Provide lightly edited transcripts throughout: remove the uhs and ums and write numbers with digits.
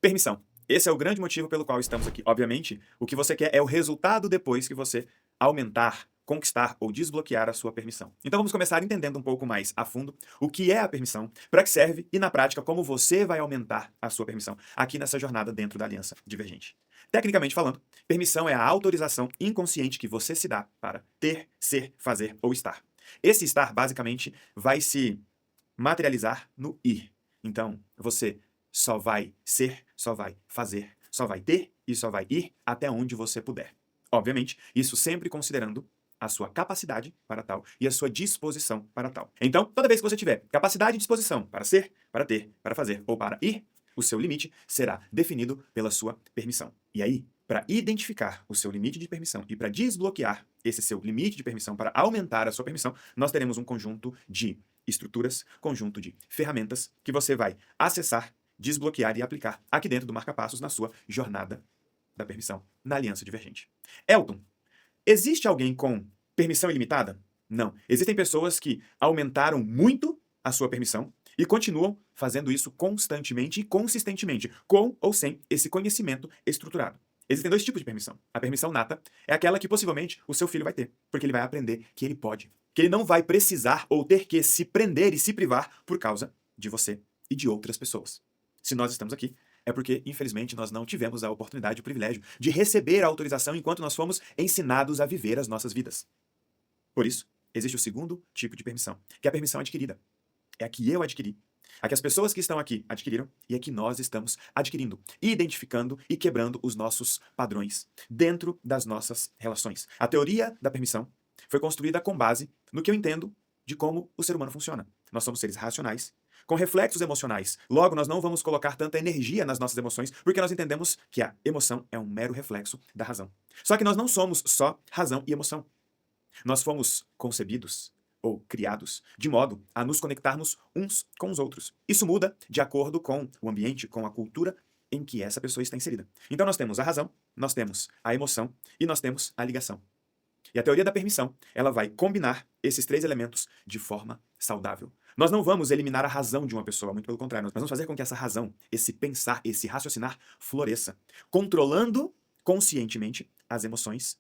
Permissão. Esse é o grande motivo pelo qual estamos aqui. Obviamente, o que você quer é o resultado depois que você aumentar, conquistar ou desbloquear a sua permissão. Então vamos começar entendendo um pouco mais a fundo o que é a permissão, para que serve e, na prática, como você vai aumentar a sua permissão aqui nessa jornada dentro da Aliança Divergente. Tecnicamente falando, permissão é a autorização inconsciente que você se dá para ter, ser, fazer ou estar. Esse estar, basicamente, vai se materializar no ir. Então, você só vai ser, só vai fazer, só vai ter e só vai ir até onde você puder. Obviamente, isso sempre considerando a sua capacidade para tal e a sua disposição para tal. Então, toda vez que você tiver capacidade e disposição para ser, para ter, para fazer ou para ir, o seu limite será definido pela sua permissão. E aí, para identificar o seu limite de permissão e para desbloquear esse seu limite de permissão, para aumentar a sua permissão, nós teremos um conjunto de estruturas, conjunto de ferramentas que você vai acessar, desbloquear e aplicar aqui dentro do marca-passos na sua jornada da permissão na Aliança Divergente. Elton, existe alguém com permissão ilimitada? Não. Existem pessoas que aumentaram muito a sua permissão e continuam fazendo isso constantemente e consistentemente, com ou sem esse conhecimento estruturado. Existem dois tipos de permissão. A permissão nata é aquela que possivelmente o seu filho vai ter, porque ele vai aprender que ele pode, que ele não vai precisar ou ter que se prender e se privar por causa de você e de outras pessoas. Se nós estamos aqui, é porque, infelizmente, nós não tivemos a oportunidade e o privilégio de receber a autorização enquanto nós fomos ensinados a viver as nossas vidas. Por isso, existe o segundo tipo de permissão, que é a permissão adquirida. É a que eu adquiri, a que as pessoas que estão aqui adquiriram e a que nós estamos adquirindo, identificando e quebrando os nossos padrões dentro das nossas relações. A teoria da permissão foi construída com base no que eu entendo de como o ser humano funciona. Nós somos seres racionais, com reflexos emocionais. Logo, nós não vamos colocar tanta energia nas nossas emoções, porque nós entendemos que a emoção é um mero reflexo da razão. Só que nós não somos só razão e emoção. Nós fomos concebidos ou criados de modo a nos conectarmos uns com os outros. Isso muda de acordo com o ambiente, com a cultura em que essa pessoa está inserida. Então nós temos a razão, nós temos a emoção e nós temos a ligação. E a teoria da permissão, ela vai combinar esses três elementos de forma saudável. Nós não vamos eliminar a razão de uma pessoa, muito pelo contrário, nós vamos fazer com que essa razão, esse pensar, esse raciocinar floresça, controlando conscientemente as emoções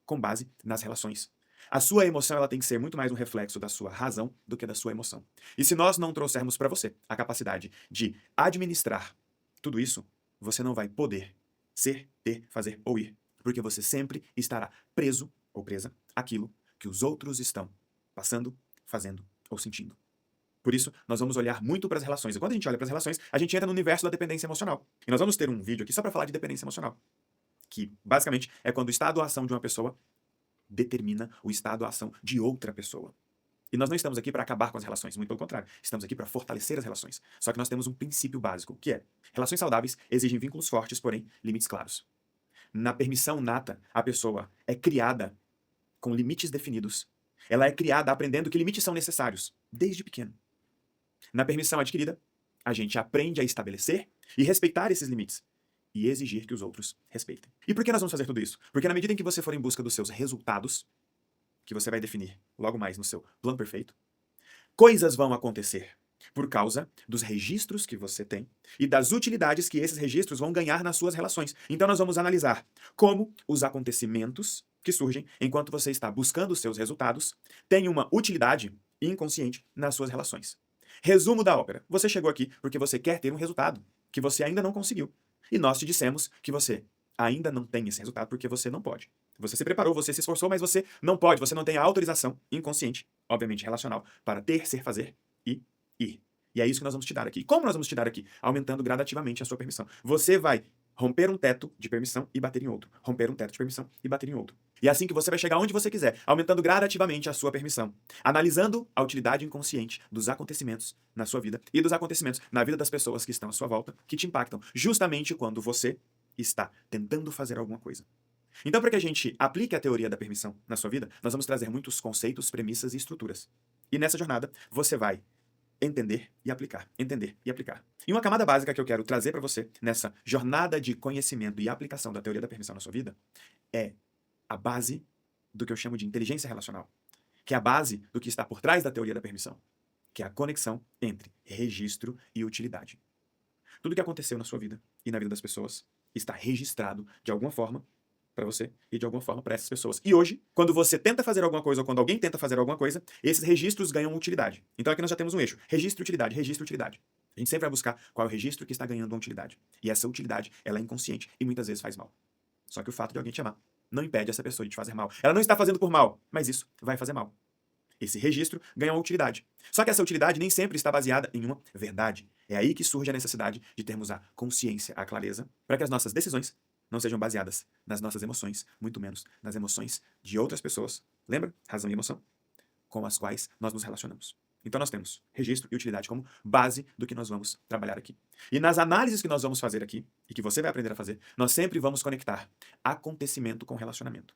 com base nas relações. A sua emoção ela tem que ser muito mais um reflexo da sua razão do que da sua emoção. E se nós não trouxermos para você a capacidade de administrar tudo isso, você não vai poder ser, ter, fazer ou ir, porque você sempre estará preso ou presa àquilo que os outros estão passando, fazendo ou sentindo. Por isso, nós vamos olhar muito para as relações. E quando a gente olha para as relações, a gente entra no universo da dependência emocional. E nós vamos ter um vídeo aqui só para falar de dependência emocional, que basicamente é quando o estado ou ação de uma pessoa determina o estado ou ação de outra pessoa. E nós não estamos aqui para acabar com as relações, muito pelo contrário. Estamos aqui para fortalecer as relações. Só que nós temos um princípio básico, que é: relações saudáveis exigem vínculos fortes, porém limites claros. Na permissão nata, a pessoa é criada com limites definidos. Ela é criada aprendendo que limites são necessários, desde pequeno. Na permissão adquirida, a gente aprende a estabelecer e respeitar esses limites e exigir que os outros respeitem. E por que nós vamos fazer tudo isso? Porque na medida em que você for em busca dos seus resultados, que você vai definir logo mais no seu plano perfeito, coisas vão acontecer por causa dos registros que você tem e das utilidades que esses registros vão ganhar nas suas relações. Então nós vamos analisar como os acontecimentos que surgem enquanto você está buscando os seus resultados têm uma utilidade inconsciente nas suas relações. Resumo da ópera. Você chegou aqui porque você quer ter um resultado que você ainda não conseguiu. E nós te dissemos que você ainda não tem esse resultado porque você não pode. Você se preparou, você se esforçou, mas você não pode, você não tem a autorização inconsciente, obviamente relacional, para ter, ser, fazer e ir. E é isso que nós vamos te dar aqui. Como nós vamos te dar aqui? Aumentando gradativamente a sua permissão. Você vai romper um teto de permissão e bater em outro. Romper um teto de permissão e bater em outro. E é assim que você vai chegar onde você quiser, aumentando gradativamente a sua permissão. Analisando a utilidade inconsciente dos acontecimentos na sua vida e dos acontecimentos na vida das pessoas que estão à sua volta, que te impactam, justamente quando você está tentando fazer alguma coisa. Então, para que a gente aplique a teoria da permissão na sua vida, nós vamos trazer muitos conceitos, premissas e estruturas. E nessa jornada, você vai entender e aplicar, entender e aplicar. E uma camada básica que eu quero trazer para você nessa jornada de conhecimento e aplicação da teoria da permissão na sua vida é a base do que eu chamo de inteligência relacional, que é a base do que está por trás da teoria da permissão, que é a conexão entre registro e utilidade. Tudo que aconteceu na sua vida e na vida das pessoas está registrado de alguma forma para você e de alguma forma para essas pessoas. E hoje, quando você tenta fazer alguma coisa ou quando alguém tenta fazer alguma coisa, esses registros ganham utilidade. Então aqui nós já temos um eixo: registro, utilidade, registro, utilidade. A gente sempre vai buscar qual é o registro que está ganhando uma utilidade. E essa utilidade, ela é inconsciente e muitas vezes faz mal. Só que o fato de alguém te amar não impede essa pessoa de te fazer mal. Ela não está fazendo por mal, mas isso vai fazer mal. Esse registro ganha uma utilidade. Só que essa utilidade nem sempre está baseada em uma verdade. É aí que surge a necessidade de termos a consciência, a clareza, para que as nossas decisões não sejam baseadas nas nossas emoções, muito menos nas emoções de outras pessoas. Lembra? Razão e emoção, com as quais nós nos relacionamos. Então nós temos registro e utilidade como base do que nós vamos trabalhar aqui. E nas análises que nós vamos fazer aqui, e que você vai aprender a fazer, nós sempre vamos conectar acontecimento com relacionamento.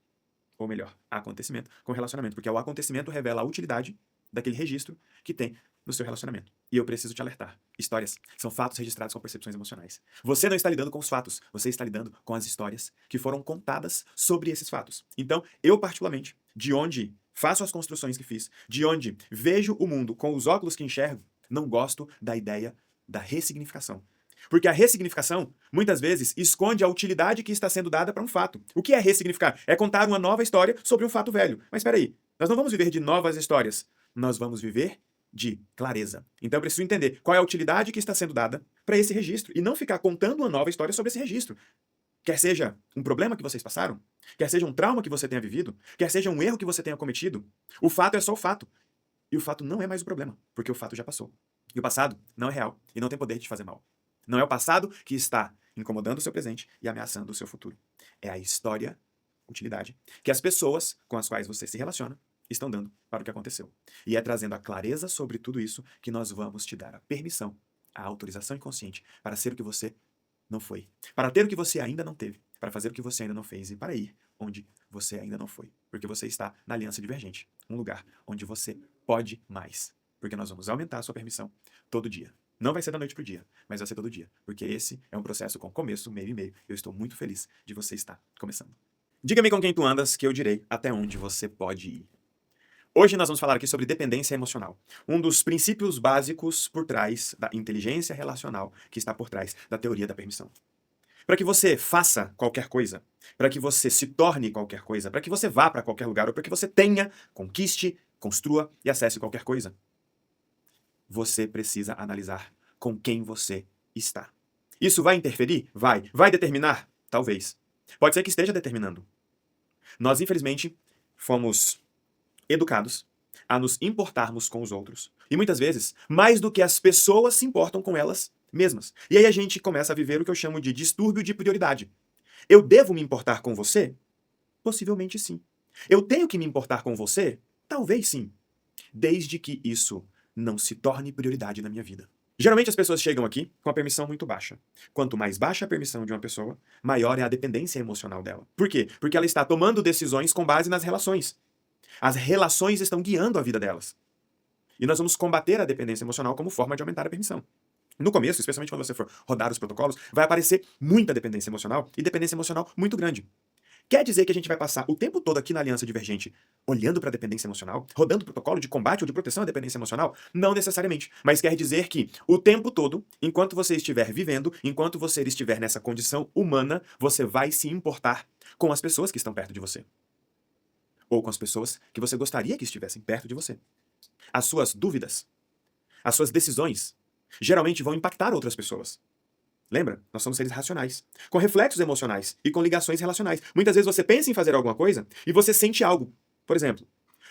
Ou melhor, acontecimento com relacionamento, porque o acontecimento revela a utilidade daquele registro que tem no seu relacionamento. E eu preciso te alertar. Histórias são fatos registrados com percepções emocionais. Você não está lidando com os fatos, você está lidando com as histórias que foram contadas sobre esses fatos. Então, eu particularmente, de onde faço as construções que fiz, de onde vejo o mundo com os óculos que enxergo, não gosto da ideia da ressignificação. Porque a ressignificação, muitas vezes, esconde a utilidade que está sendo dada para um fato. O que é ressignificar? É contar uma nova história sobre um fato velho. Mas espera aí, nós não vamos viver de novas histórias. Nós vamos viver de clareza. Então eu preciso entender qual é a utilidade que está sendo dada para esse registro e não ficar contando uma nova história sobre esse registro. Quer seja um problema que vocês passaram, quer seja um trauma que você tenha vivido, quer seja um erro que você tenha cometido, o fato é só o fato. E o fato não é mais o problema, porque o fato já passou. E o passado não é real e não tem poder de te fazer mal. Não é o passado que está incomodando o seu presente e ameaçando o seu futuro. É a história, utilidade, que as pessoas com as quais você se relaciona estão dando para o que aconteceu. E é trazendo a clareza sobre tudo isso que nós vamos te dar a permissão, a autorização inconsciente para ser o que você não foi, para ter o que você ainda não teve, para fazer o que você ainda não fez e para ir onde você ainda não foi. Porque você está na aliança divergente, um lugar onde você pode mais. Porque nós vamos aumentar a sua permissão todo dia. Não vai ser da noite para o dia, mas vai ser todo dia. Porque esse é um processo com começo, meio e meio. Eu estou muito feliz de você estar começando. Diga-me com quem tu andas, que eu direi até onde você pode ir. Hoje nós vamos falar aqui sobre dependência emocional. Um dos princípios básicos por trás da inteligência relacional que está por trás da teoria da permissão. Para que você faça qualquer coisa, para que você se torne qualquer coisa, para que você vá para qualquer lugar, ou para que você tenha, conquiste, construa e acesse qualquer coisa, você precisa analisar com quem você está. Isso vai interferir? Vai. Vai determinar? Talvez. Pode ser que esteja determinando. Nós, infelizmente, fomos educados a nos importarmos com os outros. E muitas vezes, mais do que as pessoas se importam com elas mesmas. E aí a gente começa a viver o que eu chamo de distúrbio de prioridade. Eu devo me importar com você? Possivelmente sim. Eu tenho que me importar com você? Talvez sim. Desde que isso não se torne prioridade na minha vida. Geralmente as pessoas chegam aqui com a permissão muito baixa. Quanto mais baixa a permissão de uma pessoa, maior é a dependência emocional dela. Por quê? Porque ela está tomando decisões com base nas relações. As relações estão guiando a vida delas. E nós vamos combater a dependência emocional como forma de aumentar a permissão. No começo, especialmente quando você for rodar os protocolos, vai aparecer muita dependência emocional e dependência emocional muito grande. Quer dizer que a gente vai passar o tempo todo aqui na Aliança Divergente olhando para a dependência emocional, rodando o protocolo de combate ou de proteção à dependência emocional? Não necessariamente. Mas quer dizer que o tempo todo, enquanto você estiver vivendo, enquanto você estiver nessa condição humana, você vai se importar com as pessoas que estão perto de você. Ou com as pessoas que você gostaria que estivessem perto de você. As suas dúvidas, as suas decisões, geralmente vão impactar outras pessoas. Lembra? Nós somos seres racionais, com reflexos emocionais e com ligações relacionais. Muitas vezes você pensa em fazer alguma coisa e você sente algo. Por exemplo,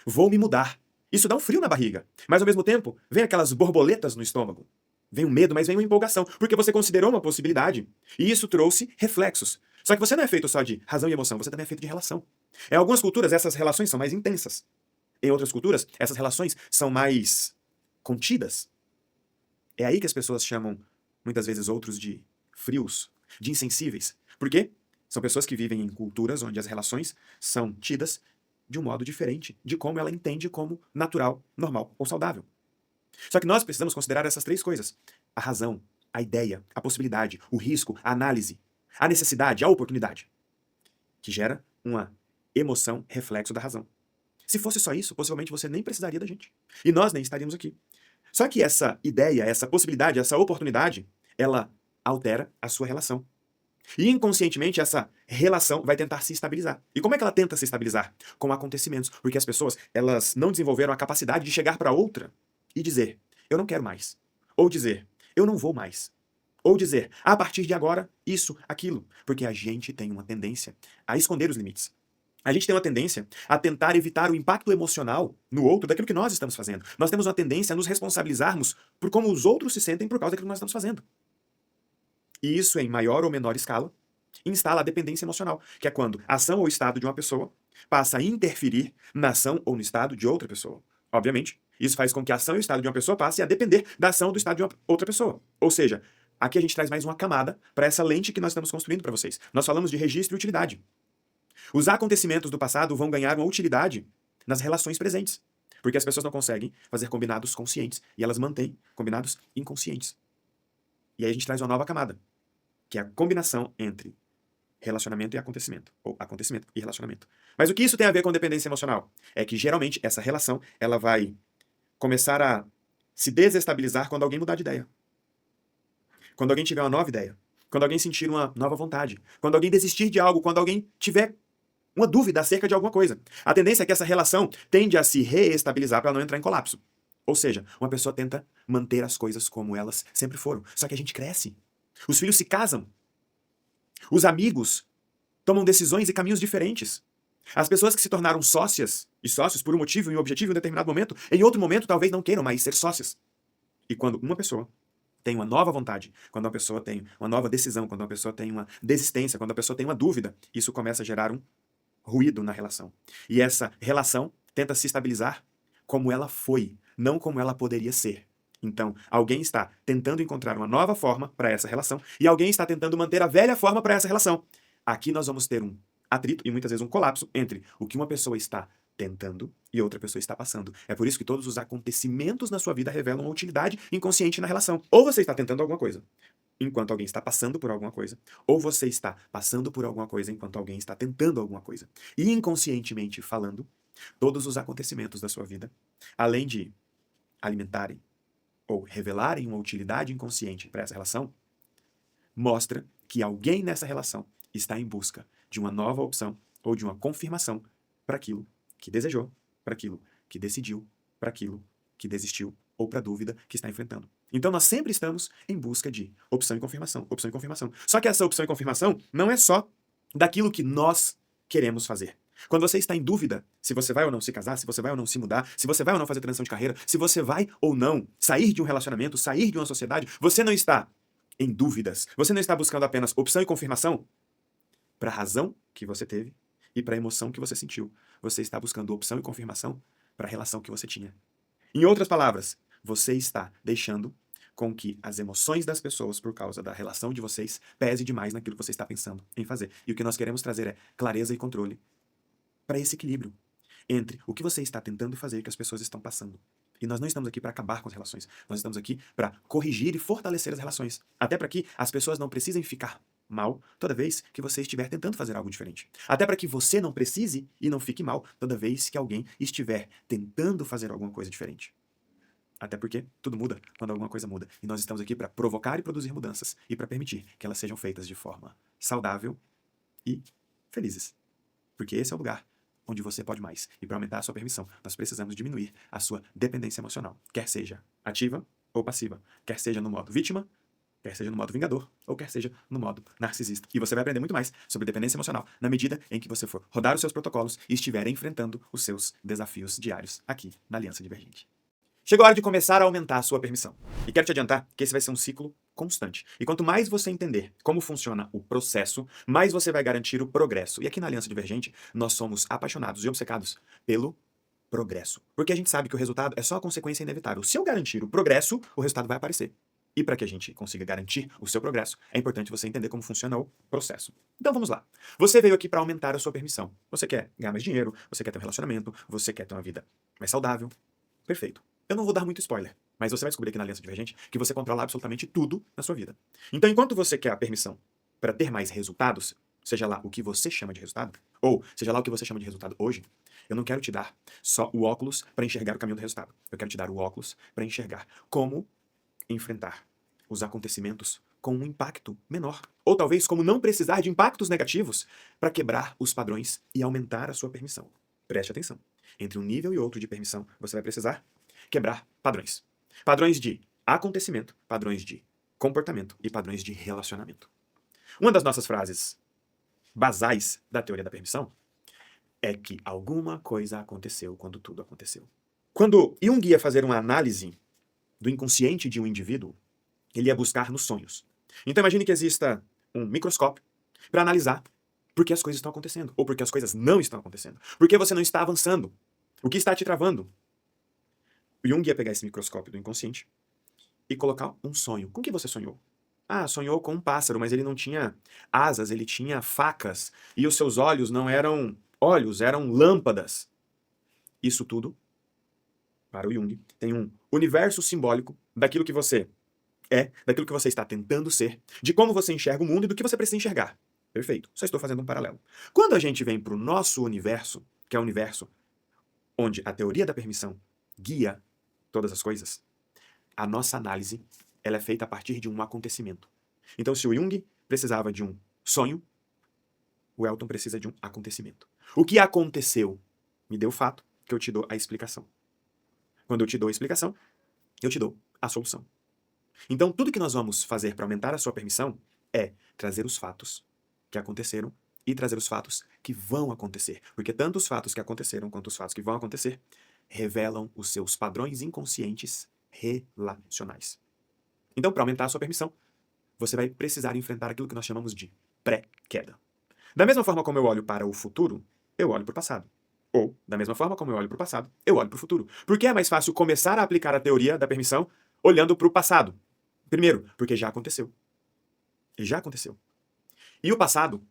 vou me mudar. Isso dá um frio na barriga, mas ao mesmo tempo vem aquelas borboletas no estômago. Vem um medo, mas vem uma empolgação, porque você considerou uma possibilidade. E isso trouxe reflexos. Só que você não é feito só de razão e emoção, você também é feito de relação. Em algumas culturas, essas relações são mais intensas. Em outras culturas, essas relações são mais contidas. É aí que as pessoas chamam, muitas vezes, outros de frios, de insensíveis. Por quê? São pessoas que vivem em culturas onde as relações são tidas de um modo diferente de como ela entende como natural, normal ou saudável. Só que nós precisamos considerar essas três coisas: a razão, a ideia, a possibilidade, o risco, a análise, a necessidade, a oportunidade, que gera uma emoção reflexo da razão. Se fosse só isso, possivelmente você nem precisaria da gente. E nós nem estaríamos aqui. Só que essa ideia, essa possibilidade, essa oportunidade, ela altera a sua relação. E inconscientemente essa relação vai tentar se estabilizar. E como é que ela tenta se estabilizar? Com acontecimentos. Porque as pessoas, elas não desenvolveram a capacidade de chegar para outra e dizer, eu não quero mais. Ou dizer, eu não vou mais. Ou dizer, a partir de agora, isso, aquilo. Porque a gente tem uma tendência a esconder os limites. A gente tem uma tendência a tentar evitar o impacto emocional no outro daquilo que nós estamos fazendo. Nós temos uma tendência a nos responsabilizarmos por como os outros se sentem por causa daquilo que nós estamos fazendo. E isso, em maior ou menor escala, instala a dependência emocional, que é quando a ação ou estado de uma pessoa passa a interferir na ação ou no estado de outra pessoa. Obviamente, isso faz com que a ação e o estado de uma pessoa passe a depender da ação ou do estado de uma outra pessoa. Ou seja, aqui a gente traz mais uma camada para essa lente que nós estamos construindo para vocês. Nós falamos de registro e utilidade. Os acontecimentos do passado vão ganhar uma utilidade nas relações presentes, porque as pessoas não conseguem fazer combinados conscientes e elas mantêm combinados inconscientes. E aí a gente traz uma nova camada, que é a combinação entre relacionamento e acontecimento, ou acontecimento e relacionamento. Mas o que isso tem a ver com dependência emocional? É que geralmente essa relação ela vai começar a se desestabilizar quando alguém mudar de ideia. Quando alguém tiver uma nova ideia. Quando alguém sentir uma nova vontade. Quando alguém desistir de algo. Quando alguém tiver uma dúvida acerca de alguma coisa. A tendência é que essa relação tende a se reestabilizar para não entrar em colapso. Ou seja, uma pessoa tenta manter as coisas como elas sempre foram. Só que a gente cresce. Os filhos se casam. Os amigos tomam decisões e caminhos diferentes. As pessoas que se tornaram sócias e sócios por um motivo e um objetivo em um determinado momento, em outro momento talvez não queiram mais ser sócias. E quando uma pessoa tem uma nova vontade, quando uma pessoa tem uma nova decisão, quando uma pessoa tem uma desistência, quando a pessoa tem uma dúvida, isso começa a gerar um ruído na relação. E essa relação tenta se estabilizar como ela foi, não como ela poderia ser. Então, alguém está tentando encontrar uma nova forma para essa relação e alguém está tentando manter a velha forma para essa relação. Aqui nós vamos ter um atrito e muitas vezes um colapso entre o que uma pessoa está tentando e outra pessoa está passando. É por isso que todos os acontecimentos na sua vida revelam uma utilidade inconsciente na relação. Ou você está tentando alguma coisa enquanto alguém está passando por alguma coisa, ou você está passando por alguma coisa enquanto alguém está tentando alguma coisa. E inconscientemente falando, todos os acontecimentos da sua vida, além de alimentarem ou revelarem uma utilidade inconsciente para essa relação, mostra que alguém nessa relação está em busca de uma nova opção ou de uma confirmação para aquilo que desejou, para aquilo que decidiu, para aquilo que desistiu ou para a dúvida que está enfrentando. Então nós sempre estamos em busca de opção e confirmação, opção e confirmação. Só que essa opção e confirmação não é só daquilo que nós queremos fazer. Quando você está em dúvida se você vai ou não se casar, se você vai ou não se mudar, se você vai ou não fazer transição de carreira, se você vai ou não sair de um relacionamento, sair de uma sociedade, você não está em dúvidas. Você não está buscando apenas opção e confirmação para a razão que você teve e para a emoção que você sentiu. Você está buscando opção e confirmação para a relação que você tinha. Em outras palavras, você está deixando com que as emoções das pessoas, por causa da relação de vocês, pese demais naquilo que você está pensando em fazer. E o que nós queremos trazer é clareza e controle para esse equilíbrio entre o que você está tentando fazer e o que as pessoas estão passando. E nós não estamos aqui para acabar com as relações. Nós estamos aqui para corrigir e fortalecer as relações. Até para que as pessoas não precisem ficar mal toda vez que você estiver tentando fazer algo diferente. Até para que você não precise e não fique mal toda vez que alguém estiver tentando fazer alguma coisa diferente. Até porque tudo muda quando alguma coisa muda. E nós estamos aqui para provocar e produzir mudanças e para permitir que elas sejam feitas de forma saudável e felizes. Porque esse é o lugar onde você pode mais. E para aumentar a sua permissão, nós precisamos diminuir a sua dependência emocional. Quer seja ativa ou passiva. Quer seja no modo vítima, quer seja no modo vingador, ou quer seja no modo narcisista. E você vai aprender muito mais sobre dependência emocional na medida em que você for rodar os seus protocolos e estiver enfrentando os seus desafios diários aqui na Aliança Divergente. Chegou a hora de começar a aumentar a sua permissão. E quero te adiantar que esse vai ser um ciclo constante. E quanto mais você entender como funciona o processo, mais você vai garantir o progresso. E aqui na Aliança Divergente, nós somos apaixonados e obcecados pelo progresso. Porque a gente sabe que o resultado é só a consequência inevitável. Se eu garantir o progresso, o resultado vai aparecer. E para que a gente consiga garantir o seu progresso, é importante você entender como funciona o processo. Então vamos lá. Você veio aqui para aumentar a sua permissão. Você quer ganhar mais dinheiro, você quer ter um relacionamento, você quer ter uma vida mais saudável. Perfeito. Eu não vou dar muito spoiler, mas você vai descobrir aqui na Aliança Divergente que você controla absolutamente tudo na sua vida. Então, enquanto você quer a permissão para ter mais resultados, seja lá o que você chama de resultado, ou seja lá o que você chama de resultado hoje, eu não quero te dar só o óculos para enxergar o caminho do resultado. Eu quero te dar o óculos para enxergar como enfrentar os acontecimentos com um impacto menor. Ou talvez como não precisar de impactos negativos para quebrar os padrões e aumentar a sua permissão. Preste atenção. Entre um nível e outro de permissão, você vai precisar quebrar padrões. Padrões de acontecimento, padrões de comportamento e padrões de relacionamento. Uma das nossas frases basais da teoria da permissão é que alguma coisa aconteceu quando tudo aconteceu. Quando Jung ia fazer uma análise do inconsciente de um indivíduo, ele ia buscar nos sonhos. Então imagine que exista um microscópio para analisar por que as coisas estão acontecendo, ou por que as coisas não estão acontecendo. Por que você não está avançando? O que está te travando? O Jung ia pegar esse microscópio do inconsciente e colocar um sonho. Com o que você sonhou? Ah, sonhou com um pássaro, mas ele não tinha asas, ele tinha facas, e os seus olhos não eram olhos, eram lâmpadas. Isso tudo, para o Jung, tem um universo simbólico daquilo que você é, daquilo que você está tentando ser, de como você enxerga o mundo e do que você precisa enxergar. Perfeito, só estou fazendo um paralelo. Quando a gente vem para o nosso universo, que é o universo onde a teoria da permissão guia todas as coisas, a nossa análise ela é feita a partir de um acontecimento. Então, se o Jung precisava de um sonho, o Elton precisa de um acontecimento. O que aconteceu? Me dê o fato que eu te dou a explicação. Quando eu te dou a explicação, eu te dou a solução. Então, tudo que nós vamos fazer para aumentar a sua permissão é trazer os fatos que aconteceram e trazer os fatos que vão acontecer. Porque tanto os fatos que aconteceram quanto os fatos que vão acontecer revelam os seus padrões inconscientes relacionais. Então, para aumentar a sua permissão, você vai precisar enfrentar aquilo que nós chamamos de pré-queda. Da mesma forma como eu olho para o futuro, eu olho para o passado. Ou, da mesma forma como eu olho para o passado, eu olho para o futuro. Por que é mais fácil começar a aplicar a teoria da permissão olhando para o passado? Primeiro, porque já aconteceu. Ele já aconteceu. E o passado,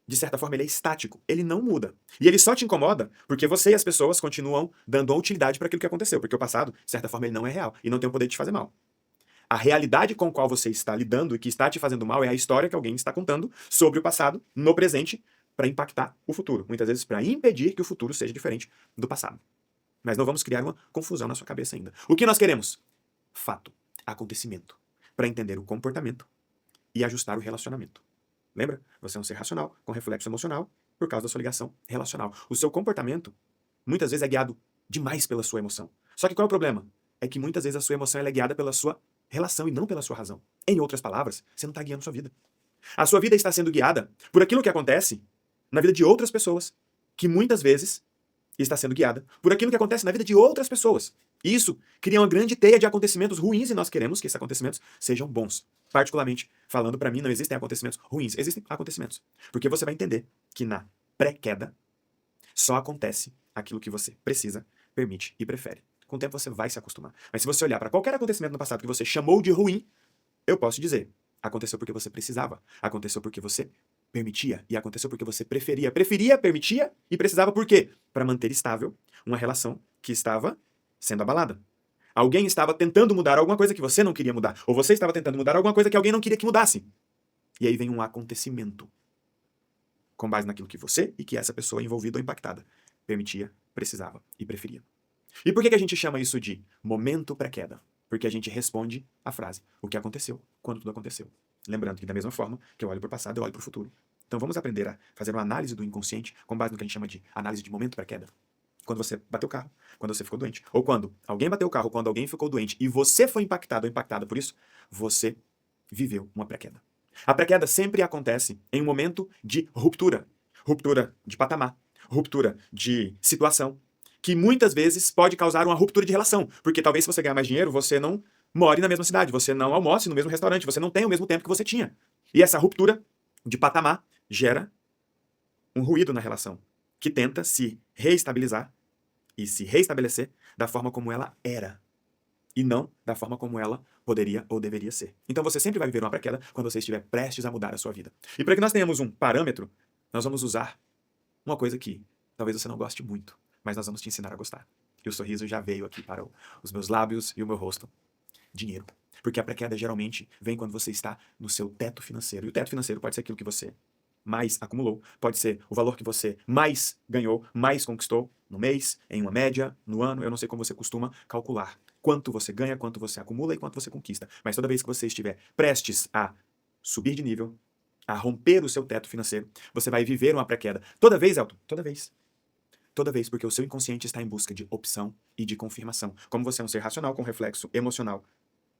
de certa forma, ele é estático. Ele não muda. E ele só te incomoda porque você e as pessoas continuam dando a utilidade para aquilo que aconteceu. Porque o passado, de certa forma, ele não é real e não tem o poder de te fazer mal. A realidade com a qual você está lidando e que está te fazendo mal é a história que alguém está contando sobre o passado, no presente, para impactar o futuro. Muitas vezes para impedir que o futuro seja diferente do passado. Mas não vamos criar uma confusão na sua cabeça ainda. O que nós queremos? Fato, acontecimento, para entender o comportamento e ajustar o relacionamento. Lembra? Você é um ser racional, com reflexo emocional, por causa da sua ligação relacional. O seu comportamento, muitas vezes, é guiado demais pela sua emoção. Só que qual é o problema? É que muitas vezes a sua emoção é guiada pela sua relação e não pela sua razão. Em outras palavras, você não está guiando a sua vida. A sua vida está sendo guiada por aquilo que acontece na vida de outras pessoas, que muitas vezes está sendo guiada por aquilo que acontece na vida de outras pessoas. E isso cria uma grande teia de acontecimentos ruins e nós queremos que esses acontecimentos sejam bons. Particularmente, falando para mim, não existem acontecimentos ruins, existem acontecimentos. Porque você vai entender que na pré-queda só acontece aquilo que você precisa, permite e prefere. Com o tempo você vai se acostumar. Mas se você olhar para qualquer acontecimento no passado que você chamou de ruim, eu posso dizer, aconteceu porque você precisava, aconteceu porque você permitia e aconteceu porque você preferia. Preferia, permitia e precisava por quê? Para manter estável uma relação que estava sendo abalada. Alguém estava tentando mudar alguma coisa que você não queria mudar. Ou você estava tentando mudar alguma coisa que alguém não queria que mudasse. E aí vem um acontecimento. Com base naquilo que você e que essa pessoa envolvida ou impactada permitia, precisava e preferia. E por que a gente chama isso de momento pré-queda? Porque a gente responde a frase, o que aconteceu quando tudo aconteceu. Lembrando que da mesma forma que eu olho para o passado, eu olho para o futuro. Então vamos aprender a fazer uma análise do inconsciente com base no que a gente chama de análise de momento pré-queda. Quando você bateu o carro, quando você ficou doente. Ou quando alguém bateu o carro, quando alguém ficou doente e você foi impactado ou impactada por isso, você viveu uma pré-queda. A pré-queda sempre acontece em um momento de ruptura. Ruptura de patamar, ruptura de situação, que muitas vezes pode causar uma ruptura de relação. Porque talvez se você ganhar mais dinheiro, você não more na mesma cidade, você não almoce no mesmo restaurante, você não tem o mesmo tempo que você tinha. E essa ruptura de patamar gera um ruído na relação, que tenta se reestabilizar e se reestabelecer da forma como ela era, e não da forma como ela poderia ou deveria ser. Então você sempre vai viver uma pré-queda quando você estiver prestes a mudar a sua vida. E para que nós tenhamos um parâmetro, nós vamos usar uma coisa que talvez você não goste muito, mas nós vamos te ensinar a gostar. E o sorriso já veio aqui para os meus lábios e o meu rosto. Dinheiro. Porque a pré-queda geralmente vem quando você está no seu teto financeiro. E o teto financeiro pode ser aquilo que você mais acumulou, pode ser o valor que você mais ganhou, mais conquistou no mês, em uma média, no ano. Eu não sei como você costuma calcular quanto você ganha, quanto você acumula e quanto você conquista. Mas toda vez que você estiver prestes a subir de nível, a romper o seu teto financeiro. Você vai viver uma pré-queda. Toda vez, Elton, toda vez. Toda vez, porque o seu inconsciente está em busca de opção e de confirmação. Como você é um ser racional com reflexo emocional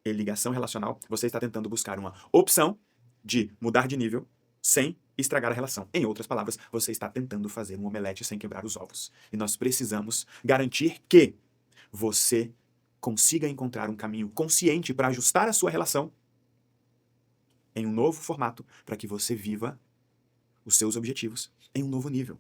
e ligação relacional, você está tentando buscar uma opção de mudar de nível sem estragar a relação. Em outras palavras, você está tentando fazer um omelete sem quebrar os ovos. E nós precisamos garantir que você consiga encontrar um caminho consciente para ajustar a sua relação em um novo formato, para que você viva os seus objetivos em um novo nível.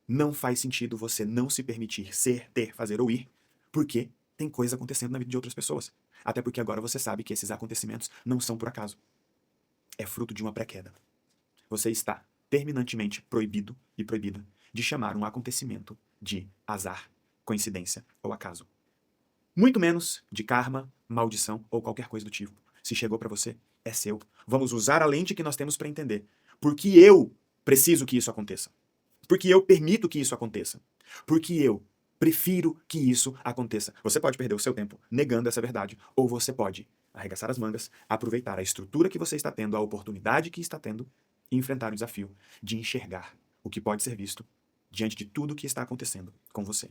Não faz sentido você não se permitir ser, ter, fazer ou ir, porque tem coisa acontecendo na vida de outras pessoas. Até porque agora você sabe que esses acontecimentos não são por acaso. É fruto de uma pré-queda. Você está terminantemente proibido e proibida de chamar um acontecimento de azar, coincidência ou acaso. Muito menos de karma, maldição ou qualquer coisa do tipo. Se chegou para você, é seu. Vamos usar a lente que nós temos para entender. Porque eu preciso que isso aconteça. Porque eu permito que isso aconteça. Porque eu prefiro que isso aconteça. Você pode perder o seu tempo negando essa verdade, ou você pode arregaçar as mangas, aproveitar a estrutura que você está tendo, a oportunidade que está tendo, e enfrentar o desafio de enxergar o que pode ser visto diante de tudo que está acontecendo com você.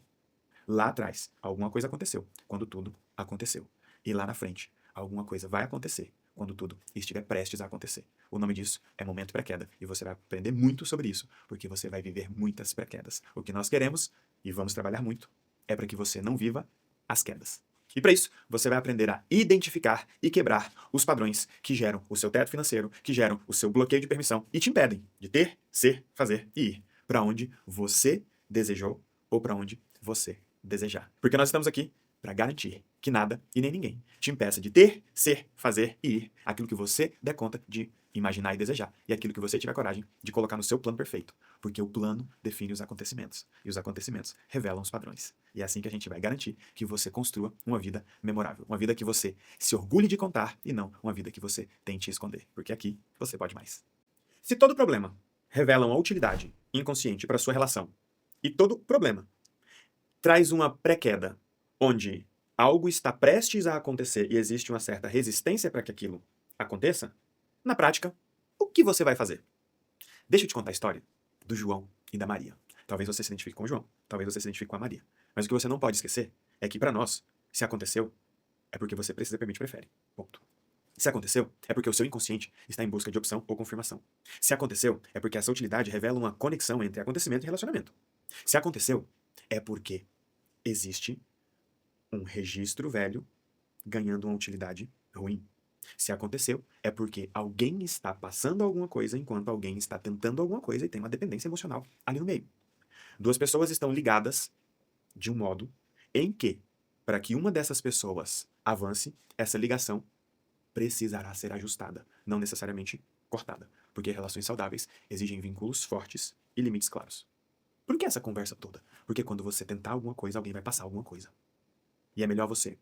Lá atrás, alguma coisa aconteceu quando tudo aconteceu. E lá na frente, alguma coisa vai acontecer quando tudo estiver prestes a acontecer. O nome disso é momento pré-queda. E você vai aprender muito sobre isso, porque você vai viver muitas pré-quedas. O que nós queremos, e vamos trabalhar muito, é para que você não viva as quedas. E para isso, você vai aprender a identificar e quebrar os padrões que geram o seu teto financeiro, que geram o seu bloqueio de permissão e te impedem de ter, ser, fazer e ir para onde você desejou ou para onde você desejar. Porque nós estamos aqui para garantir que nada e nem ninguém te impeça de ter, ser, fazer e ir aquilo que você der conta de imaginar e desejar, e aquilo que você tiver coragem de colocar no seu plano perfeito, porque o plano define os acontecimentos, e os acontecimentos revelam os padrões. E é assim que a gente vai garantir que você construa uma vida memorável, uma vida que você se orgulhe de contar e não uma vida que você tente esconder, porque aqui você pode mais. Se todo problema revela uma utilidade inconsciente para sua relação, e todo problema traz uma pré-queda, onde algo está prestes a acontecer e existe uma certa resistência para que aquilo aconteça, na prática, o que você vai fazer? Deixa eu te contar a história do João e da Maria. Talvez você se identifique com o João, talvez você se identifique com a Maria. Mas o que você não pode esquecer é que para nós, se aconteceu, é porque você precisa, permite, prefere. Ponto. Se aconteceu, é porque o seu inconsciente está em busca de opção ou confirmação. Se aconteceu, é porque essa utilidade revela uma conexão entre acontecimento e relacionamento. Se aconteceu, é porque existe um registro velho ganhando uma utilidade ruim. Se aconteceu, é porque alguém está passando alguma coisa enquanto alguém está tentando alguma coisa e tem uma dependência emocional ali no meio. Duas pessoas estão ligadas de um modo em que, para que uma dessas pessoas avance, essa ligação precisará ser ajustada, não necessariamente cortada, porque relações saudáveis exigem vínculos fortes e limites claros. Por que essa conversa toda? Porque quando você tentar alguma coisa, alguém vai passar alguma coisa. E é melhor você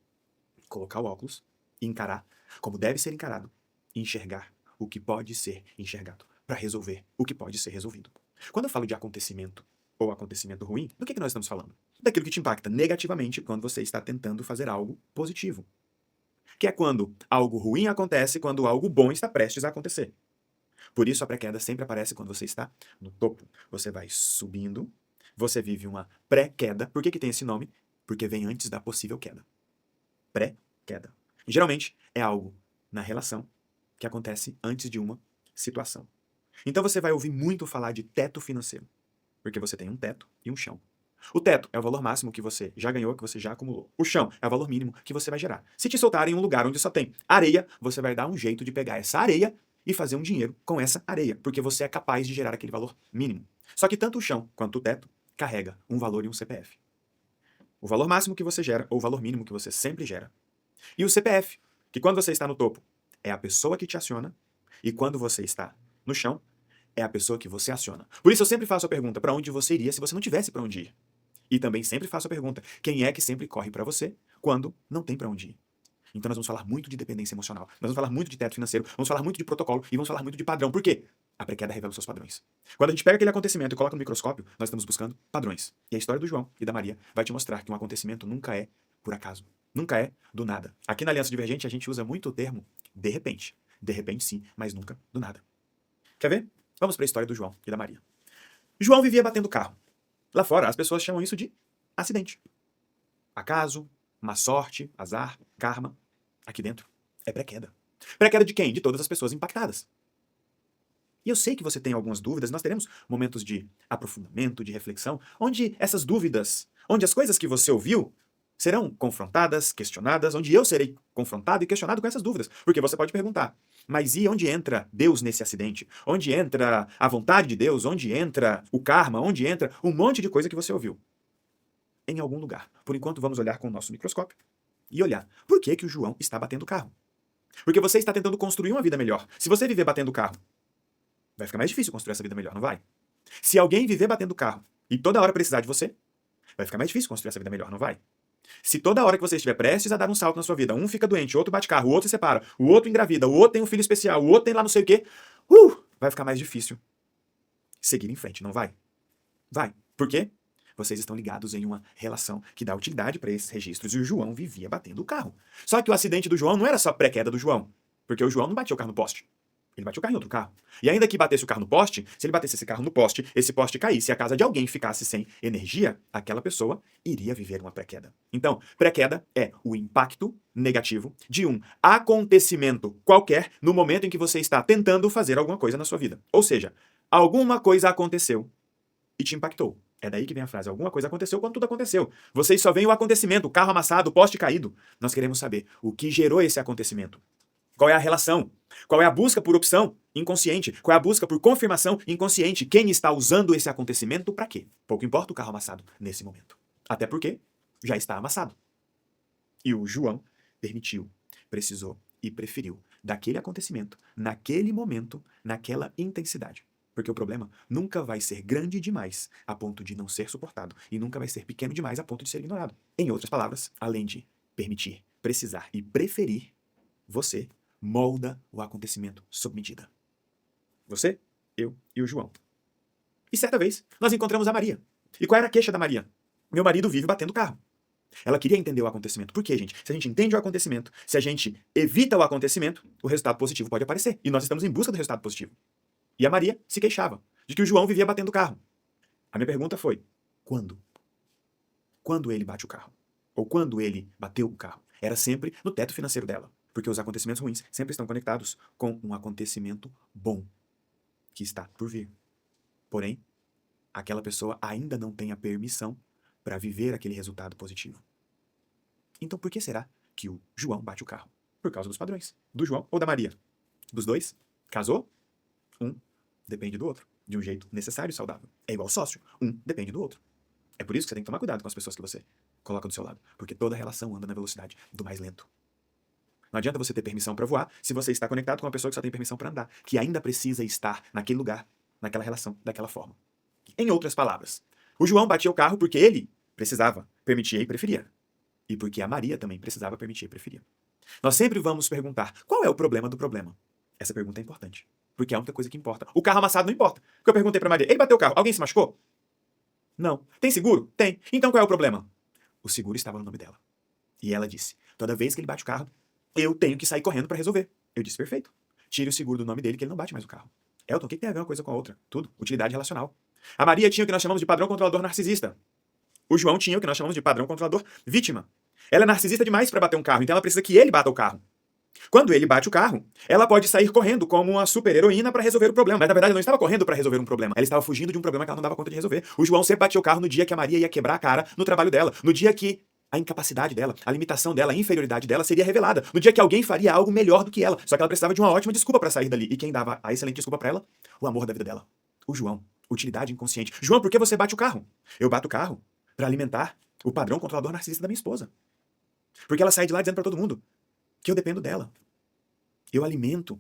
colocar o óculos e encarar como deve ser encarado e enxergar o que pode ser enxergado para resolver o que pode ser resolvido. Quando eu falo de acontecimento ou acontecimento ruim, do que nós estamos falando? Daquilo que te impacta negativamente quando você está tentando fazer algo positivo. Que é quando algo ruim acontece quando algo bom está prestes a acontecer. Por isso a pré-queda sempre aparece quando você está no topo. Você vai subindo, você vive uma pré-queda. Por que tem esse nome? Porque vem antes da possível queda. Pré-queda. Geralmente é algo na relação que acontece antes de uma situação. Então você vai ouvir muito falar de teto financeiro, porque você tem um teto e um chão. O teto é o valor máximo que você já ganhou, que você já acumulou. O chão é o valor mínimo que você vai gerar. Se te soltarem em um lugar onde só tem areia, você vai dar um jeito de pegar essa areia e fazer um dinheiro com essa areia, porque você é capaz de gerar aquele valor mínimo. Só que tanto o chão quanto o teto carrega um valor e um CPF. O valor máximo que você gera, ou o valor mínimo que você sempre gera. E o CPF, que quando você está no topo, é a pessoa que te aciona, e quando você está no chão, é a pessoa que você aciona. Por isso eu sempre faço a pergunta, para onde você iria se você não tivesse para onde ir? E também sempre faço a pergunta, quem é que sempre corre para você quando não tem para onde ir? Então nós vamos falar muito de dependência emocional, nós vamos falar muito de teto financeiro, vamos falar muito de protocolo e vamos falar muito de padrão. Por quê? A pré-queda revela os seus padrões. Quando a gente pega aquele acontecimento e coloca no microscópio, nós estamos buscando padrões. E a história do João e da Maria vai te mostrar que um acontecimento nunca é por acaso. Nunca é do nada. Aqui na Aliança Divergente a gente usa muito o termo de repente. De repente sim, mas nunca do nada. Quer ver? Vamos para a história do João e da Maria. João vivia batendo carro. Lá fora, as pessoas chamam isso de acidente. Acaso, má sorte, azar, karma. Aqui dentro é pré-queda. Pré-queda de quem? De todas as pessoas impactadas. E eu sei que você tem algumas dúvidas, nós teremos momentos de aprofundamento, de reflexão, onde essas dúvidas, onde as coisas que você ouviu serão confrontadas, questionadas, onde eu serei confrontado e questionado com essas dúvidas. Porque você pode perguntar, mas e onde entra Deus nesse acidente? Onde entra a vontade de Deus? Onde entra o karma? Onde entra um monte de coisa que você ouviu? Em algum lugar. Por enquanto, vamos olhar com o nosso microscópio e olhar por que que o João está batendo o carro. Porque você está tentando construir uma vida melhor. Se você viver batendo o carro, vai ficar mais difícil construir essa vida melhor, não vai? Se alguém viver batendo o carro e toda hora precisar de você, vai ficar mais difícil construir essa vida melhor, não vai? Se toda hora que você estiver prestes a dar um salto na sua vida, um fica doente, o outro bate carro, o outro se separa, o outro engravida, o outro tem um filho especial, o outro tem lá não sei o quê, vai ficar mais difícil seguir em frente, não vai? Vai. Por quê? Vocês estão ligados em uma relação que dá utilidade para esses registros e o João vivia batendo o carro. Só que o acidente do João não era só pré-queda do João, porque o João não batia o carro no poste. Ele bateu o carro em outro carro. E ainda que batesse o carro no poste, se ele batesse esse carro no poste, esse poste caísse e a casa de alguém ficasse sem energia, aquela pessoa iria viver uma pré-queda. Então, pré-queda é o impacto negativo de um acontecimento qualquer no momento em que você está tentando fazer alguma coisa na sua vida. Ou seja, alguma coisa aconteceu e te impactou. É daí que vem a frase, alguma coisa aconteceu quando tudo aconteceu. Vocês só veem o acontecimento, o carro amassado, o poste caído. Nós queremos saber o que gerou esse acontecimento. Qual é a relação? Qual é a busca por opção inconsciente? Qual é a busca por confirmação inconsciente? Quem está usando esse acontecimento para quê? Pouco importa o carro amassado nesse momento. Até porque já está amassado. E o João permitiu, precisou e preferiu daquele acontecimento, naquele momento, naquela intensidade. Porque o problema nunca vai ser grande demais a ponto de não ser suportado e nunca vai ser pequeno demais a ponto de ser ignorado. Em outras palavras, além de permitir, precisar e preferir, você molda o acontecimento sob medida. Você, eu e o João. E certa vez, nós encontramos a Maria. E qual era a queixa da Maria? Meu marido vive batendo carro. Ela queria entender o acontecimento. Por quê, gente? Se a gente entende o acontecimento, se a gente evita o acontecimento, o resultado positivo pode aparecer. E nós estamos em busca do resultado positivo. E a Maria se queixava de que o João vivia batendo carro. A minha pergunta foi, quando? Quando ele bate o carro? Ou quando ele bateu o carro? Era sempre no teto financeiro dela. Porque os acontecimentos ruins sempre estão conectados com um acontecimento bom que está por vir. Porém, aquela pessoa ainda não tem a permissão para viver aquele resultado positivo. Então, por que será que o João bate o carro? Por causa dos padrões. Do João ou da Maria? Dos dois? Casou? Um depende do outro. De um jeito necessário e saudável. É igual sócio. Um depende do outro. É por isso que você tem que tomar cuidado com as pessoas que você coloca do seu lado. Porque toda relação anda na velocidade do mais lento. Não adianta você ter permissão para voar se você está conectado com uma pessoa que só tem permissão para andar, que ainda precisa estar naquele lugar, naquela relação, daquela forma. Em outras palavras, o João batia o carro porque ele precisava, permitia e preferia. E porque a Maria também precisava, permitia e preferia. Nós sempre vamos perguntar, qual é o problema do problema? Essa pergunta é importante, porque é a única coisa que importa. O carro amassado não importa. Porque eu perguntei para Maria, ele bateu o carro, alguém se machucou? Não. Tem seguro? Tem. Então qual é o problema? O seguro estava no nome dela. E ela disse, toda vez que ele bate o carro, eu tenho que sair correndo para resolver. Eu disse, perfeito. Tire o seguro do nome dele que ele não bate mais o carro. Elton, o que tem a ver uma coisa com a outra? Tudo. Utilidade relacional. A Maria tinha o que nós chamamos de padrão controlador narcisista. O João tinha o que nós chamamos de padrão controlador vítima. Ela é narcisista demais para bater um carro, então ela precisa que ele bata o carro. Quando ele bate o carro, ela pode sair correndo como uma super-heroína para resolver o problema. Mas na verdade ela não estava correndo para resolver um problema. Ela estava fugindo de um problema que ela não dava conta de resolver. O João sempre batia o carro no dia que a Maria ia quebrar a cara no trabalho dela. No dia que a incapacidade dela, a limitação dela, a inferioridade dela seria revelada. No dia que alguém faria algo melhor do que ela. Só que ela precisava de uma ótima desculpa para sair dali. E quem dava a excelente desculpa para ela? O amor da vida dela. O João. Utilidade inconsciente. João, por que você bate o carro? Eu bato o carro para alimentar o padrão controlador narcisista da minha esposa. Porque ela sai de lá dizendo para todo mundo que eu dependo dela. Eu alimento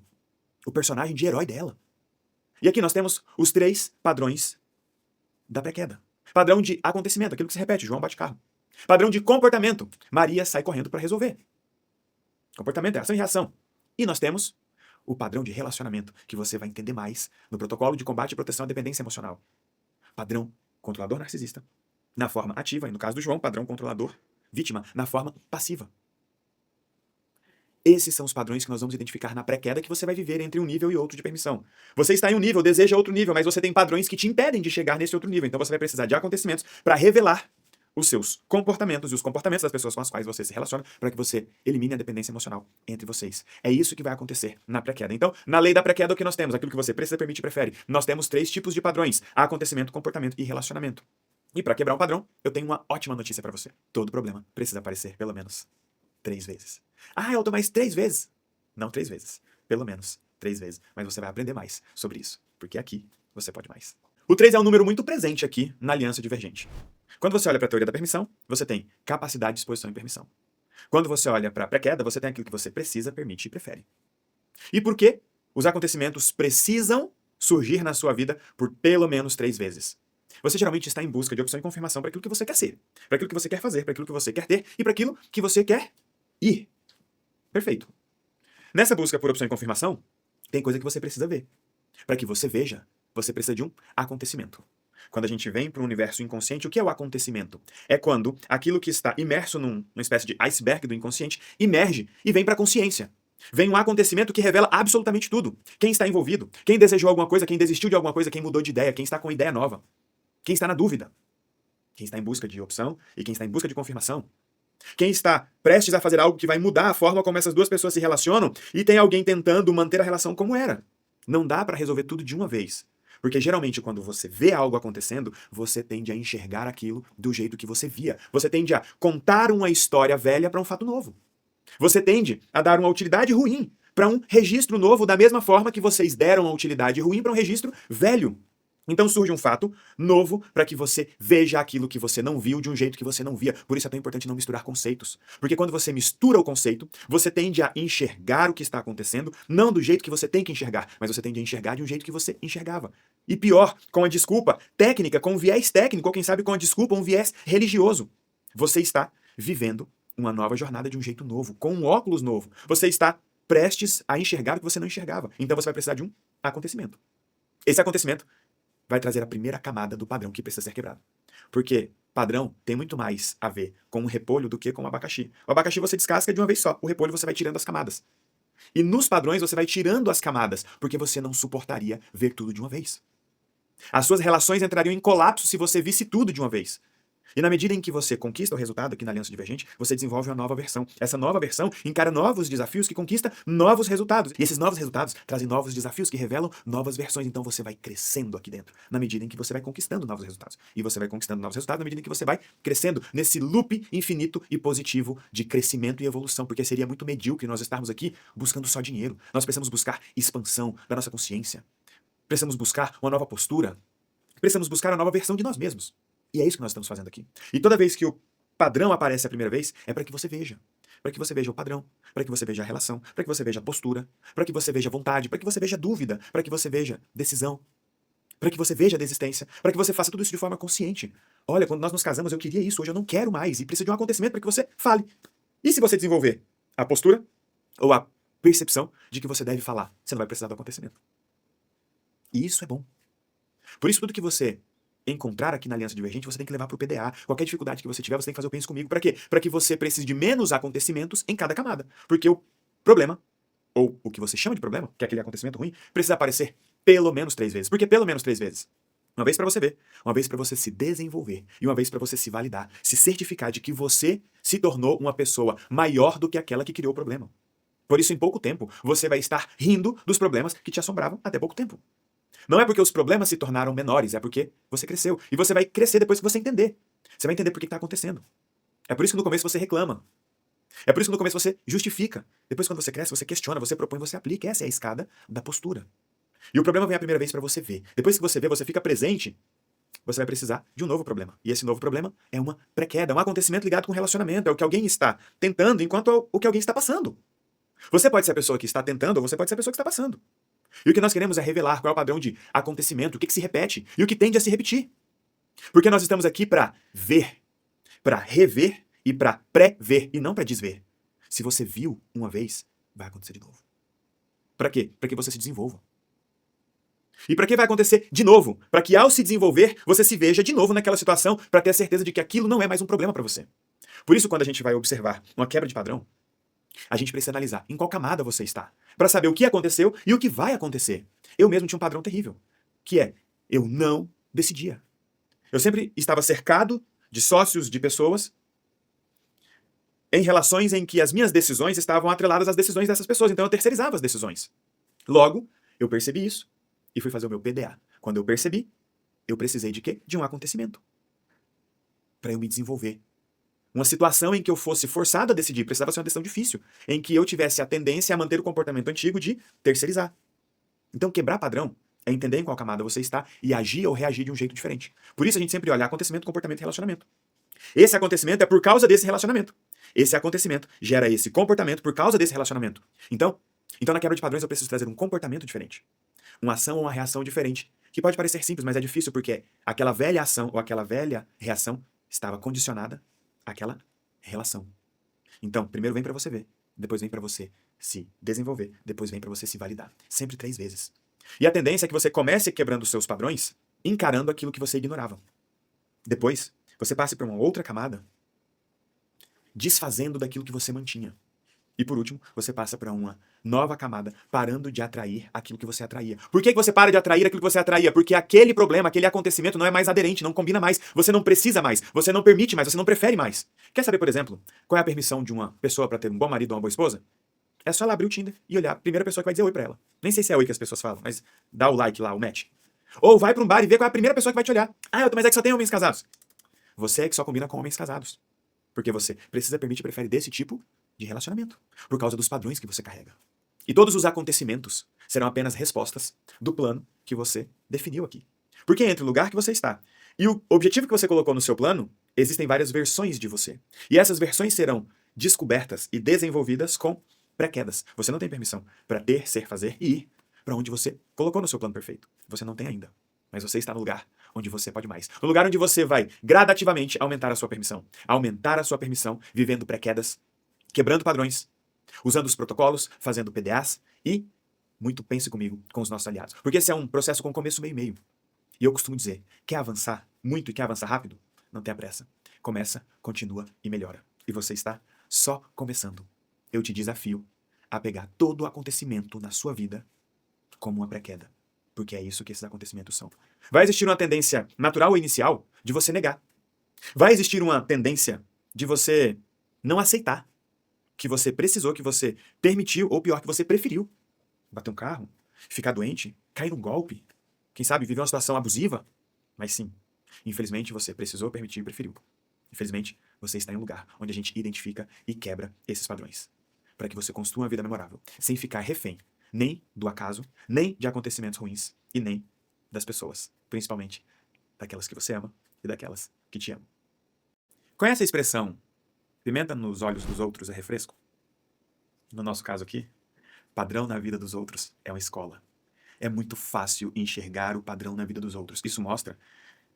o personagem de herói dela. E aqui nós temos os 3 padrões da pré-queda. Padrão de acontecimento, aquilo que se repete, João bate carro. Padrão de comportamento, Maria sai correndo para resolver. Comportamento é ação e reação. E nós temos o padrão de relacionamento, que você vai entender mais no protocolo de combate e proteção à dependência emocional. Padrão controlador narcisista, na forma ativa, e no caso do João, padrão controlador vítima, na forma passiva. Esses são os padrões que nós vamos identificar na pré-queda que você vai viver entre um nível e outro de permissão. Você está em um nível, deseja outro nível, mas você tem padrões que te impedem de chegar nesse outro nível. Então você vai precisar de acontecimentos para revelar os seus comportamentos e os comportamentos das pessoas com as quais você se relaciona para que você elimine a dependência emocional entre vocês. É isso que vai acontecer na pré-queda. Então, na lei da pré-queda, o que nós temos? Aquilo que você precisa, permite e prefere. Nós temos 3 tipos de padrões: acontecimento, comportamento e relacionamento. E para quebrar um padrão, eu tenho uma ótima notícia para você. Todo problema precisa aparecer pelo menos 3 vezes. Ah, Elton, mas 3 vezes? Não 3 vezes. Pelo menos 3 vezes. Mas você vai aprender mais sobre isso, porque aqui você pode mais. O 3 é um número muito presente aqui na aliança divergente. Quando você olha para a teoria da permissão, você tem capacidade, disposição e permissão. Quando você olha para a pré-queda, você tem aquilo que você precisa, permite e prefere. E por que os acontecimentos precisam surgir na sua vida por pelo menos 3 vezes? Você geralmente está em busca de opção e confirmação para aquilo que você quer ser, para aquilo que você quer fazer, para aquilo que você quer ter e para aquilo que você quer ir. Perfeito. Nessa busca por opção e confirmação, tem coisa que você precisa ver. Para que você veja, você precisa de um acontecimento. Quando a gente vem para o universo inconsciente, o que é o acontecimento? É quando aquilo que está imerso numa espécie de iceberg do inconsciente emerge e vem para a consciência. Vem um acontecimento que revela absolutamente tudo. Quem está envolvido, quem desejou alguma coisa, quem desistiu de alguma coisa, quem mudou de ideia, quem está com ideia nova, quem está na dúvida, quem está em busca de opção e quem está em busca de confirmação. Quem está prestes a fazer algo que vai mudar a forma como essas duas pessoas se relacionam e tem alguém tentando manter a relação como era. Não dá para resolver tudo de uma vez. Porque geralmente quando você vê algo acontecendo, você tende a enxergar aquilo do jeito que você via. Você tende a contar uma história velha para um fato novo. Você tende a dar uma utilidade ruim para um registro novo da mesma forma que vocês deram uma utilidade ruim para um registro velho. Então surge um fato novo para que você veja aquilo que você não viu de um jeito que você não via. Por isso é tão importante não misturar conceitos. Porque quando você mistura o conceito, você tende a enxergar o que está acontecendo, não do jeito que você tem que enxergar, mas você tende a enxergar de um jeito que você enxergava. E pior, com a desculpa técnica, com um viés técnico, ou quem sabe com a desculpa, um viés religioso. Você está vivendo uma nova jornada de um jeito novo, com um óculos novo. Você está prestes a enxergar o que você não enxergava. Então você vai precisar de um acontecimento. Esse acontecimento vai trazer a primeira camada do padrão que precisa ser quebrado. Porque padrão tem muito mais a ver com um repolho do que com um abacaxi. O abacaxi você descasca de uma vez só, o repolho você vai tirando as camadas. E nos padrões você vai tirando as camadas, porque você não suportaria ver tudo de uma vez. As suas relações entrariam em colapso se você visse tudo de uma vez. E na medida em que você conquista o resultado aqui na Aliança Divergente, você desenvolve uma nova versão. Essa nova versão encara novos desafios que conquista novos resultados. E esses novos resultados trazem novos desafios que revelam novas versões. Então você vai crescendo aqui dentro, na medida em que você vai conquistando novos resultados. E você vai conquistando novos resultados na medida em que você vai crescendo nesse loop infinito e positivo de crescimento e evolução. Porque seria muito medíocre nós estarmos aqui buscando só dinheiro. Nós precisamos buscar expansão da nossa consciência. Precisamos buscar uma nova postura. Precisamos buscar uma nova versão de nós mesmos. E é isso que nós estamos fazendo aqui. E toda vez que o padrão aparece a primeira vez, é para que você veja. Para que você veja o padrão, para que você veja a relação, para que você veja a postura, para que você veja a vontade, para que você veja a dúvida, para que você veja decisão, para que você veja a desistência, para que você faça tudo isso de forma consciente. Olha, quando nós nos casamos, eu queria isso, hoje eu não quero mais, e precisa de um acontecimento para que você fale. E se você desenvolver a postura ou a percepção de que você deve falar, você não vai precisar do acontecimento. E isso é bom. Por isso, tudo que você encontrar aqui na Aliança Divergente, você tem que levar para o PDA. Qualquer dificuldade que você tiver, você tem que fazer o Pense Comigo. Para quê? Para que você precise de menos acontecimentos em cada camada. Porque o problema, ou o que você chama de problema, que é aquele acontecimento ruim, precisa aparecer pelo menos 3 vezes. Por que pelo menos 3 vezes? Uma vez para você ver, uma vez para você se desenvolver e uma vez para você se validar, se certificar de que você se tornou uma pessoa maior do que aquela que criou o problema. Por isso, em pouco tempo, você vai estar rindo dos problemas que te assombravam até pouco tempo. Não é porque os problemas se tornaram menores, é porque você cresceu. E você vai crescer depois que você entender. Você vai entender por que está acontecendo. É por isso que no começo você reclama. É por isso que no começo você justifica. Depois, quando você cresce, você questiona, você propõe, você aplica. Essa é a escada da postura. E o problema vem a primeira vez para você ver. Depois que você vê, você fica presente, você vai precisar de um novo problema. E esse novo problema é uma pré-queda, um acontecimento ligado com relacionamento. É o que alguém está tentando enquanto o que alguém está passando. Você pode ser a pessoa que está tentando ou você pode ser a pessoa que está passando. E o que nós queremos é revelar qual é o padrão de acontecimento, o que se repete e o que tende a se repetir. Porque nós estamos aqui para ver, para rever e para pré-ver e não para desver. Se você viu uma vez, vai acontecer de novo. Para quê? Para que você se desenvolva. E para que vai acontecer de novo? Para que ao se desenvolver, você se veja de novo naquela situação para ter a certeza de que aquilo não é mais um problema para você. Por isso, quando a gente vai observar uma quebra de padrão, A gente precisa analisar em qual camada você está, para saber o que aconteceu e o que vai acontecer. Eu mesmo tinha um padrão terrível, que é, eu não decidia. Eu sempre estava cercado de sócios, de pessoas, em relações em que as minhas decisões estavam atreladas às decisões dessas pessoas, então eu terceirizava as decisões. Logo, eu percebi isso e fui fazer o meu PDA. Quando eu percebi, eu precisei de quê? De um acontecimento para eu me desenvolver. Uma situação em que eu fosse forçado a decidir, precisava ser uma decisão difícil, em que eu tivesse a tendência a manter o comportamento antigo de terceirizar. Então, quebrar padrão é entender em qual camada você está e agir ou reagir de um jeito diferente. Por isso a gente sempre olha acontecimento, comportamento e relacionamento. Esse acontecimento é por causa desse relacionamento. Esse acontecimento gera esse comportamento por causa desse relacionamento. Então na quebra de padrões eu preciso trazer um comportamento diferente. Uma ação ou uma reação diferente. Que pode parecer simples, mas é difícil porque aquela velha ação ou aquela velha reação estava condicionada àquela relação. Então, primeiro vem para você ver, depois vem para você se desenvolver, depois vem para você se validar. Sempre 3 vezes. E a tendência é que você comece quebrando os seus padrões, encarando aquilo que você ignorava. Depois, você passe para uma outra camada, desfazendo daquilo que você mantinha. E por último, você passa para uma nova camada, parando de atrair aquilo que você atraía. Por que você para de atrair aquilo que você atraía? Porque aquele problema, aquele acontecimento não é mais aderente, não combina mais, você não precisa mais, você não permite mais, você não prefere mais. Quer saber, por exemplo, qual é a permissão de uma pessoa para ter um bom marido ou uma boa esposa? É só ela abrir o Tinder e olhar a primeira pessoa que vai dizer oi para ela. Nem sei se é oi que as pessoas falam, mas dá o like lá, o match. Ou vai para um bar e vê qual é a primeira pessoa que vai te olhar. Ah, mas é que só tem homens casados. Você é que só combina com homens casados. Porque você precisa, permite e prefere desse tipo de relacionamento, por causa dos padrões que você carrega. E todos os acontecimentos serão apenas respostas do plano que você definiu aqui. Porque entre o lugar que você está e o objetivo que você colocou no seu plano, existem várias versões de você. E essas versões serão descobertas e desenvolvidas com pré-quedas. Você não tem permissão para ter, ser, fazer e ir para onde você colocou no seu plano perfeito. Você não tem ainda. Mas você está no lugar onde você pode mais. No lugar onde você vai gradativamente aumentar a sua permissão. Aumentar a sua permissão, vivendo pré-quedas, quebrando padrões, usando os protocolos, fazendo PDAs e, muito pense comigo, com os nossos aliados. Porque esse é um processo com começo, meio e meio. E eu costumo dizer, quer avançar muito e quer avançar rápido? Não tenha pressa. Começa, continua e melhora. E você está só começando. Eu te desafio a pegar todo o acontecimento na sua vida como uma pré-queda. Porque é isso que esses acontecimentos são. Vai existir uma tendência natural ou inicial de você negar. Vai existir uma tendência de você não aceitar que você precisou, que você permitiu, ou pior, que você preferiu. Bater um carro, ficar doente, cair num golpe, quem sabe viver uma situação abusiva. Mas sim, infelizmente você precisou, permitiu e preferiu. Infelizmente, você está em um lugar onde a gente identifica e quebra esses padrões. Para que você construa uma vida memorável, sem ficar refém nem do acaso, nem de acontecimentos ruins, e nem das pessoas, principalmente daquelas que você ama e daquelas que te amam. Conhece a expressão pimenta nos olhos dos outros é refresco? No nosso caso aqui, padrão na vida dos outros é uma escola. É muito fácil enxergar o padrão na vida dos outros. Isso mostra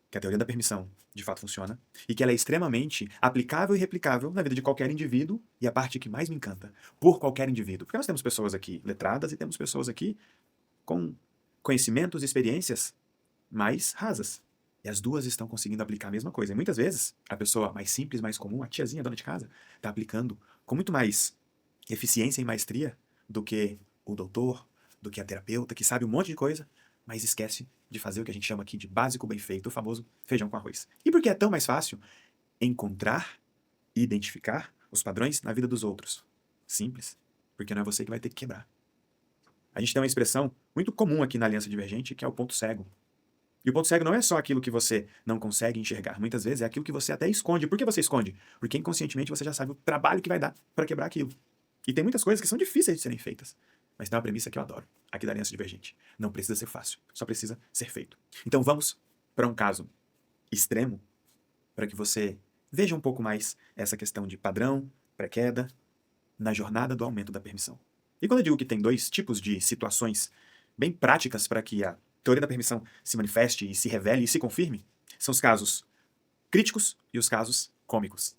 que a teoria da permissão de fato funciona e que ela é extremamente aplicável e replicável na vida de qualquer indivíduo, e a parte que mais me encanta, por qualquer indivíduo. Porque nós temos pessoas aqui letradas e temos pessoas aqui com conhecimentos e experiências mais rasas. E as duas estão conseguindo aplicar a mesma coisa. E muitas vezes, a pessoa mais simples, mais comum, a tiazinha, a dona de casa, está aplicando com muito mais eficiência e maestria do que o doutor, do que a terapeuta, que sabe um monte de coisa, mas esquece de fazer o que a gente chama aqui de básico bem feito, o famoso feijão com arroz. E por que é tão mais fácil encontrar e identificar os padrões na vida dos outros? Simples, porque não é você que vai ter que quebrar. A gente tem uma expressão muito comum aqui na Aliança Divergente, que é o ponto cego. E o ponto cego não é só aquilo que você não consegue enxergar. Muitas vezes é aquilo que você até esconde. Por que você esconde? Porque inconscientemente você já sabe o trabalho que vai dar para quebrar aquilo. E tem muitas coisas que são difíceis de serem feitas. Mas tem uma premissa que eu adoro, aqui da Aliança Divergente. Não precisa ser fácil, só precisa ser feito. Então vamos para um caso extremo, para que você veja um pouco mais essa questão de padrão, pré-queda, na jornada do aumento da permissão. E quando eu digo que tem 2 tipos de situações bem práticas para que a teoria da permissão se manifeste e se revele e se confirme, são os casos críticos e os casos cômicos.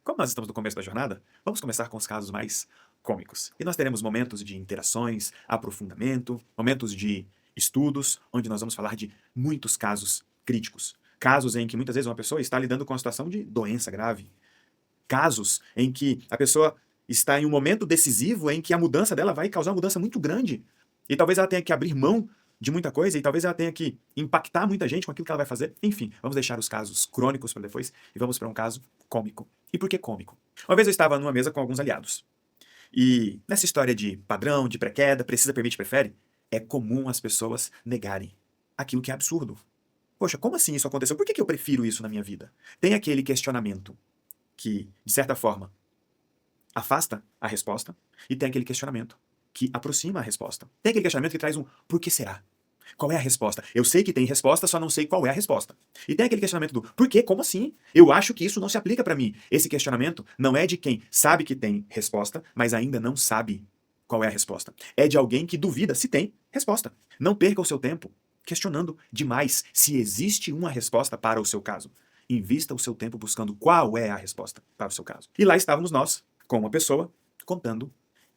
Como nós estamos no começo da jornada, vamos começar com os casos mais cômicos. E nós teremos momentos de interações, aprofundamento, momentos de estudos, onde nós vamos falar de muitos casos críticos. Casos em que muitas vezes uma pessoa está lidando com uma situação de doença grave. Casos em que a pessoa está em um momento decisivo em que a mudança dela vai causar uma mudança muito grande. E talvez ela tenha que abrir mão de muita coisa, e talvez ela tenha que impactar muita gente com aquilo que ela vai fazer. Enfim, vamos deixar os casos crônicos para depois e vamos para um caso cômico. E por que cômico? Uma vez eu estava numa mesa com alguns aliados. E nessa história de padrão, de pré-queda, precisa, permite, prefere, é comum as pessoas negarem aquilo que é absurdo. Poxa, como assim isso aconteceu? Por que eu prefiro isso na minha vida? Tem aquele questionamento que, de certa forma, afasta a resposta, e tem aquele questionamento que aproxima a resposta. Tem aquele questionamento que traz um por que será? Qual é a resposta? Eu sei que tem resposta, só não sei qual é a resposta. E tem aquele questionamento do por quê? Como assim? Eu acho que isso não se aplica para mim. Esse questionamento não é de quem sabe que tem resposta, mas ainda não sabe qual é a resposta. É de alguém que duvida se tem resposta. Não perca o seu tempo questionando demais se existe uma resposta para o seu caso. Invista o seu tempo buscando qual é a resposta para o seu caso. E lá estávamos nós, com uma pessoa, contando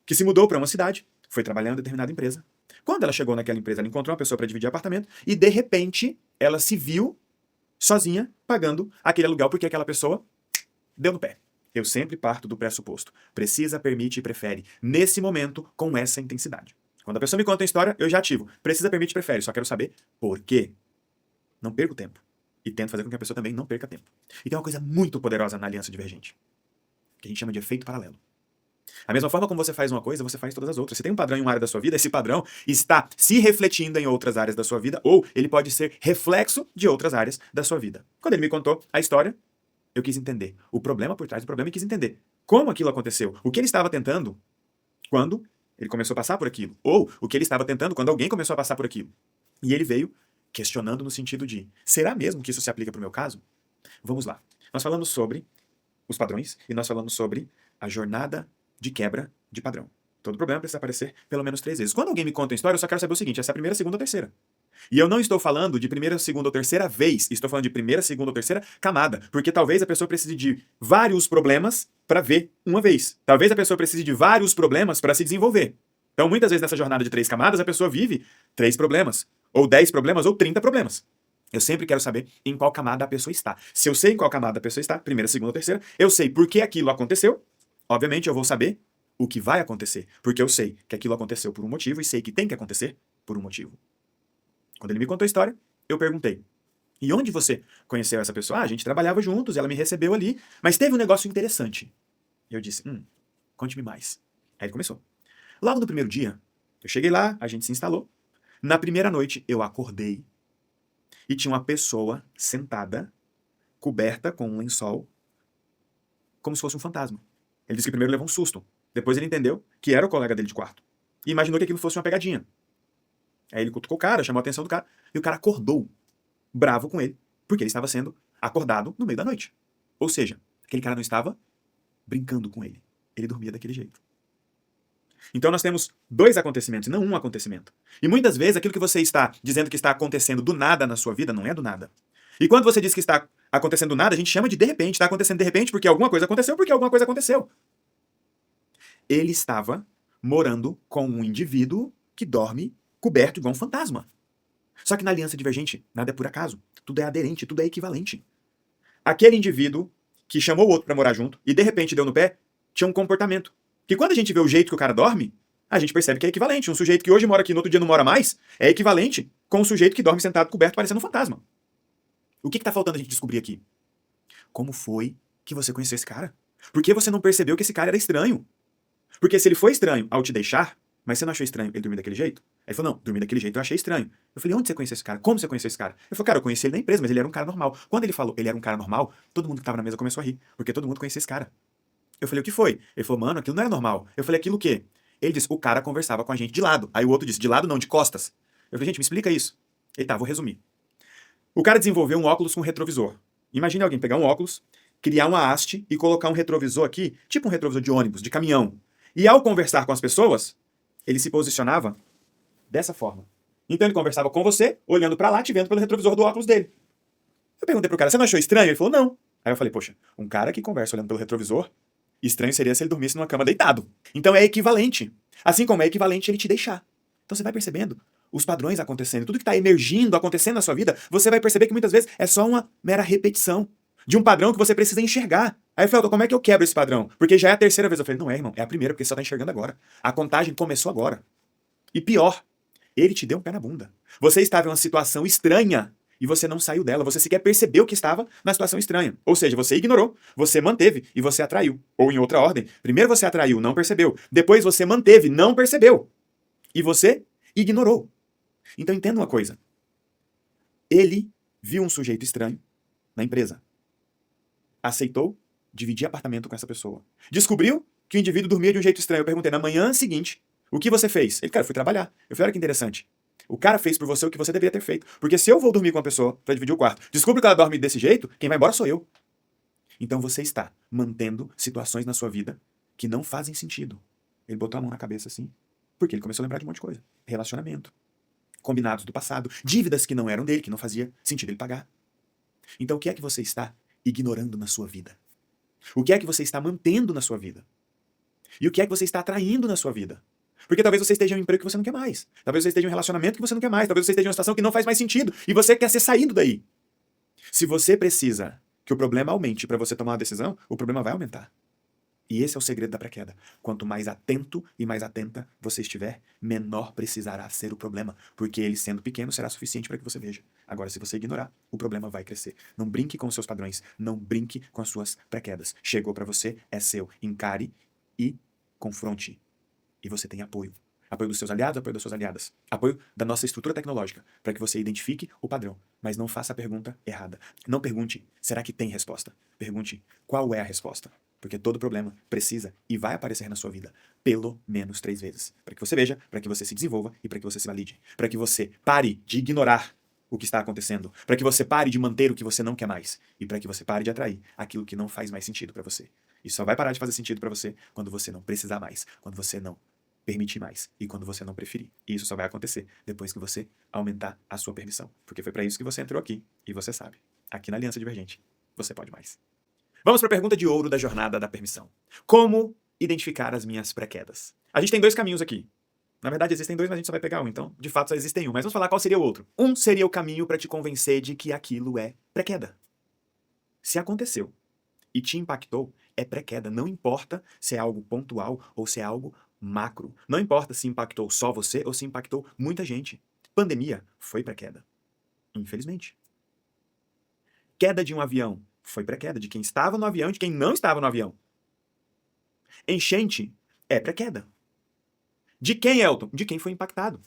que se mudou para uma cidade, foi trabalhar em determinada empresa. Quando ela chegou naquela empresa, ela encontrou uma pessoa para dividir apartamento e, de repente, ela se viu sozinha pagando aquele aluguel porque aquela pessoa deu no pé. Eu sempre parto do pressuposto. Precisa, permite e prefere. Nesse momento, com essa intensidade. Quando a pessoa me conta a história, eu já ativo. Precisa, permite e prefere. Só quero saber por quê. Não perco tempo. E tento fazer com que a pessoa também não perca tempo. E tem uma coisa muito poderosa na aliança divergente, que a gente chama de efeito paralelo. A mesma forma como você faz uma coisa, você faz todas as outras. Se tem um padrão em uma área da sua vida, esse padrão está se refletindo em outras áreas da sua vida, ou ele pode ser reflexo de outras áreas da sua vida. Quando ele me contou a história, eu quis entender o problema por trás do problema e quis entender como aquilo aconteceu, o que ele estava tentando quando ele começou a passar por aquilo, ou o que ele estava tentando quando alguém começou a passar por aquilo. E ele veio questionando no sentido de, será mesmo que isso se aplica para o meu caso? Vamos lá. Nós falamos sobre os padrões e nós falamos sobre a jornada de quebra de padrão. Todo problema precisa aparecer pelo menos 3 vezes. Quando alguém me conta uma história, eu só quero saber o seguinte, essa é a primeira, segunda ou terceira. E eu não estou falando de primeira, segunda ou terceira vez, estou falando de primeira, segunda ou terceira camada, porque talvez a pessoa precise de vários problemas para ver uma vez. Talvez a pessoa precise de vários problemas para se desenvolver. Então, muitas vezes nessa jornada de 3 camadas, a pessoa vive 3 problemas, ou 10 problemas, ou 30 problemas. Eu sempre quero saber em qual camada a pessoa está. Se eu sei em qual camada a pessoa está, primeira, segunda ou terceira, eu sei por que aquilo aconteceu. Obviamente, eu vou saber o que vai acontecer, porque eu sei que aquilo aconteceu por um motivo e sei que tem que acontecer por um motivo. Quando ele me contou a história, eu perguntei, e onde você conheceu essa pessoa? Ah, a gente trabalhava juntos, ela me recebeu ali, mas teve um negócio interessante. E eu disse, conte-me mais. Aí ele começou. Logo no primeiro dia, eu cheguei lá, a gente se instalou. Na primeira noite, eu acordei e tinha uma pessoa sentada, coberta com um lençol, como se fosse um fantasma. Ele disse que primeiro levou um susto. Depois ele entendeu que era o colega dele de quarto. E imaginou que aquilo fosse uma pegadinha. Aí ele cutucou o cara, chamou a atenção do cara, e o cara acordou, bravo com ele, porque ele estava sendo acordado no meio da noite. Ou seja, aquele cara não estava brincando com ele. Ele dormia daquele jeito. Então nós temos 2 acontecimentos, não um acontecimento. E muitas vezes aquilo que você está dizendo que está acontecendo do nada na sua vida não é do nada. E quando você diz que está acontecendo do nada, a gente chama de repente. Está acontecendo de repente porque alguma coisa aconteceu, porque alguma coisa aconteceu. Ele estava morando com um indivíduo que dorme coberto igual um fantasma. Só que na aliança divergente, nada é por acaso. Tudo é aderente, tudo é equivalente. Aquele indivíduo que chamou o outro para morar junto e de repente deu no pé, tinha um comportamento. Que quando a gente vê o jeito que o cara dorme, a gente percebe que é equivalente. Um sujeito que hoje mora aqui, no outro dia não mora mais, é equivalente com um sujeito que dorme sentado coberto parecendo um fantasma. O que está faltando a gente descobrir aqui? Como foi que você conheceu esse cara? Por que você não percebeu que esse cara era estranho? Porque se ele foi estranho ao te deixar, mas você não achou estranho ele dormir daquele jeito? Ele falou, não, dormir daquele jeito eu achei estranho. Eu falei, onde você conheceu esse cara? Como você conheceu esse cara? Ele falou, cara, eu conheci ele na empresa, mas ele era um cara normal. Quando ele falou, ele era um cara normal, todo mundo que estava na mesa começou a rir, porque todo mundo conhecia esse cara. Eu falei, o que foi? Ele falou, mano, aquilo não era normal. Eu falei, aquilo o quê? Ele disse, o cara conversava com a gente de lado. Aí o outro disse, de lado não, de costas. Eu falei, gente, me explica isso. Ele, tá, vou resumir. O cara desenvolveu um óculos com retrovisor. Imagine alguém pegar um óculos, criar uma haste e colocar um retrovisor aqui, tipo um retrovisor de ônibus, de caminhão. E ao conversar com as pessoas, ele se posicionava dessa forma. Então ele conversava com você, olhando pra lá, te vendo pelo retrovisor do óculos dele. Eu perguntei pro cara, você não achou estranho? Ele falou, não. Aí eu falei, poxa, um cara que conversa olhando pelo retrovisor, estranho seria se ele dormisse numa cama deitado. Então é equivalente. Assim como é equivalente ele te deixar. Então você vai percebendo os padrões acontecendo, tudo que está emergindo, acontecendo na sua vida, você vai perceber que muitas vezes é só uma mera repetição de um padrão que você precisa enxergar. Aí, Felton, como é que eu quebro esse padrão? Porque já é a terceira vez. Eu falei, não é, irmão, é a primeira, porque você só tá enxergando agora. A contagem começou agora. E pior, ele te deu um pé na bunda. Você estava em uma situação estranha e você não saiu dela. Você sequer percebeu que estava na situação estranha. Ou seja, você ignorou, você manteve e você atraiu. Ou em outra ordem, primeiro você atraiu, não percebeu. Depois você manteve, não percebeu. E você ignorou. Então entenda uma coisa. Ele viu um sujeito estranho na empresa. Aceitou dividir apartamento com essa pessoa. Descobriu que o indivíduo dormia de um jeito estranho. Eu perguntei, na manhã seguinte, o que você fez? Ele, cara, eu fui trabalhar. Eu falei, olha que interessante. O cara fez por você o que você deveria ter feito. Porque se eu vou dormir com uma pessoa pra dividir o quarto, descubro que ela dorme desse jeito, quem vai embora sou eu. Então você está mantendo situações na sua vida que não fazem sentido. Ele botou a mão na cabeça assim, porque ele começou a lembrar de um monte de coisa. Relacionamento, combinados do passado, dívidas que não eram dele, que não fazia sentido ele pagar. Então o que é que você está ignorando na sua vida? O que é que você está mantendo na sua vida? E o que é que você está atraindo na sua vida? Porque talvez você esteja em um emprego que você não quer mais. Talvez você esteja em um relacionamento que você não quer mais. Talvez você esteja em uma situação que não faz mais sentido. E você quer ser saído daí. Se você precisa que o problema aumente para você tomar uma decisão, o problema vai aumentar. E esse é o segredo da pré-queda. Quanto mais atento e mais atenta você estiver, menor precisará ser o problema. Porque ele, sendo pequeno, será suficiente para que você veja. Agora, se você ignorar, o problema vai crescer. Não brinque com os seus padrões. Não brinque com as suas pré-quedas. Chegou para você, é seu. Encare e confronte. E você tem apoio. Apoio dos seus aliados, apoio das suas aliadas. Apoio da nossa estrutura tecnológica, para que você identifique o padrão. Mas não faça a pergunta errada. Não pergunte, será que tem resposta? Pergunte, qual é a resposta? Porque todo problema precisa e vai aparecer na sua vida pelo menos 3 vezes. Para que você veja, para que você se desenvolva e para que você se valide. Para que você pare de ignorar o que está acontecendo. Para que você pare de manter o que você não quer mais. E para que você pare de atrair aquilo que não faz mais sentido para você. E só vai parar de fazer sentido para você quando você não precisar mais. Quando você não permitir mais e quando você não preferir. E isso só vai acontecer depois que você aumentar a sua permissão. Porque foi para isso que você entrou aqui e você sabe. Aqui na Aliança Divergente, você pode mais. Vamos para a pergunta de ouro da jornada da permissão. Como identificar as minhas pré-quedas? A gente tem 2 caminhos aqui. Na verdade, existem 2, mas a gente só vai pegar um. Então, de fato, só existem um. Mas vamos falar qual seria o outro. Um seria o caminho para te convencer de que aquilo é pré-queda. Se aconteceu e te impactou, é pré-queda. Não importa se é algo pontual ou se é algo macro. Não importa se impactou só você ou se impactou muita gente. Pandemia foi pré-queda. Infelizmente. Queda de um avião foi pré-queda de quem estava no avião e de quem não estava no avião. Enchente é pré-queda. De quem, Elton? De quem foi impactado.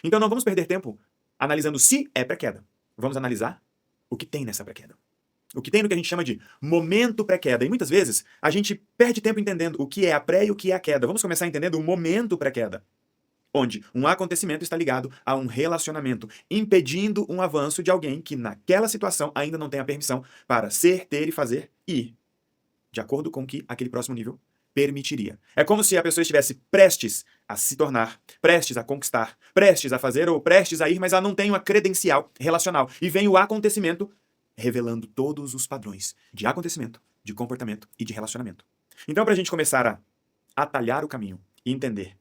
Então não vamos perder tempo analisando se é pré-queda. Vamos analisar o que tem nessa pré-queda. O que tem no que a gente chama de momento pré-queda. E muitas vezes a gente perde tempo entendendo o que é a pré e o que é a queda. Vamos começar entendendo o momento pré-queda. Onde um acontecimento está ligado a um relacionamento, impedindo um avanço de alguém que naquela situação ainda não tem a permissão para ser, ter e fazer ir, de acordo com o que aquele próximo nível permitiria. É como se a pessoa estivesse prestes a se tornar, prestes a conquistar, prestes a fazer ou prestes a ir, mas ela não tem uma credencial relacional. E vem o acontecimento revelando todos os padrões de acontecimento, de comportamento e de relacionamento. Então, para a gente começar a atalhar o caminho e entender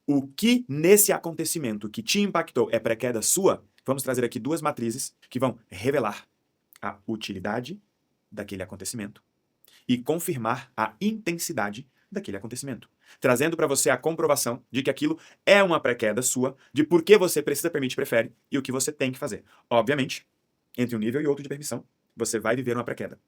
o que nesse acontecimento que te impactou é pré-queda sua, vamos trazer aqui 2 matrizes que vão revelar a utilidade daquele acontecimento e confirmar a intensidade daquele acontecimento, trazendo para você a comprovação de que aquilo é uma pré-queda sua, de por que você precisa, permite, prefere e o que você tem que fazer. Obviamente, entre um nível e outro de permissão, você vai viver uma pré-queda.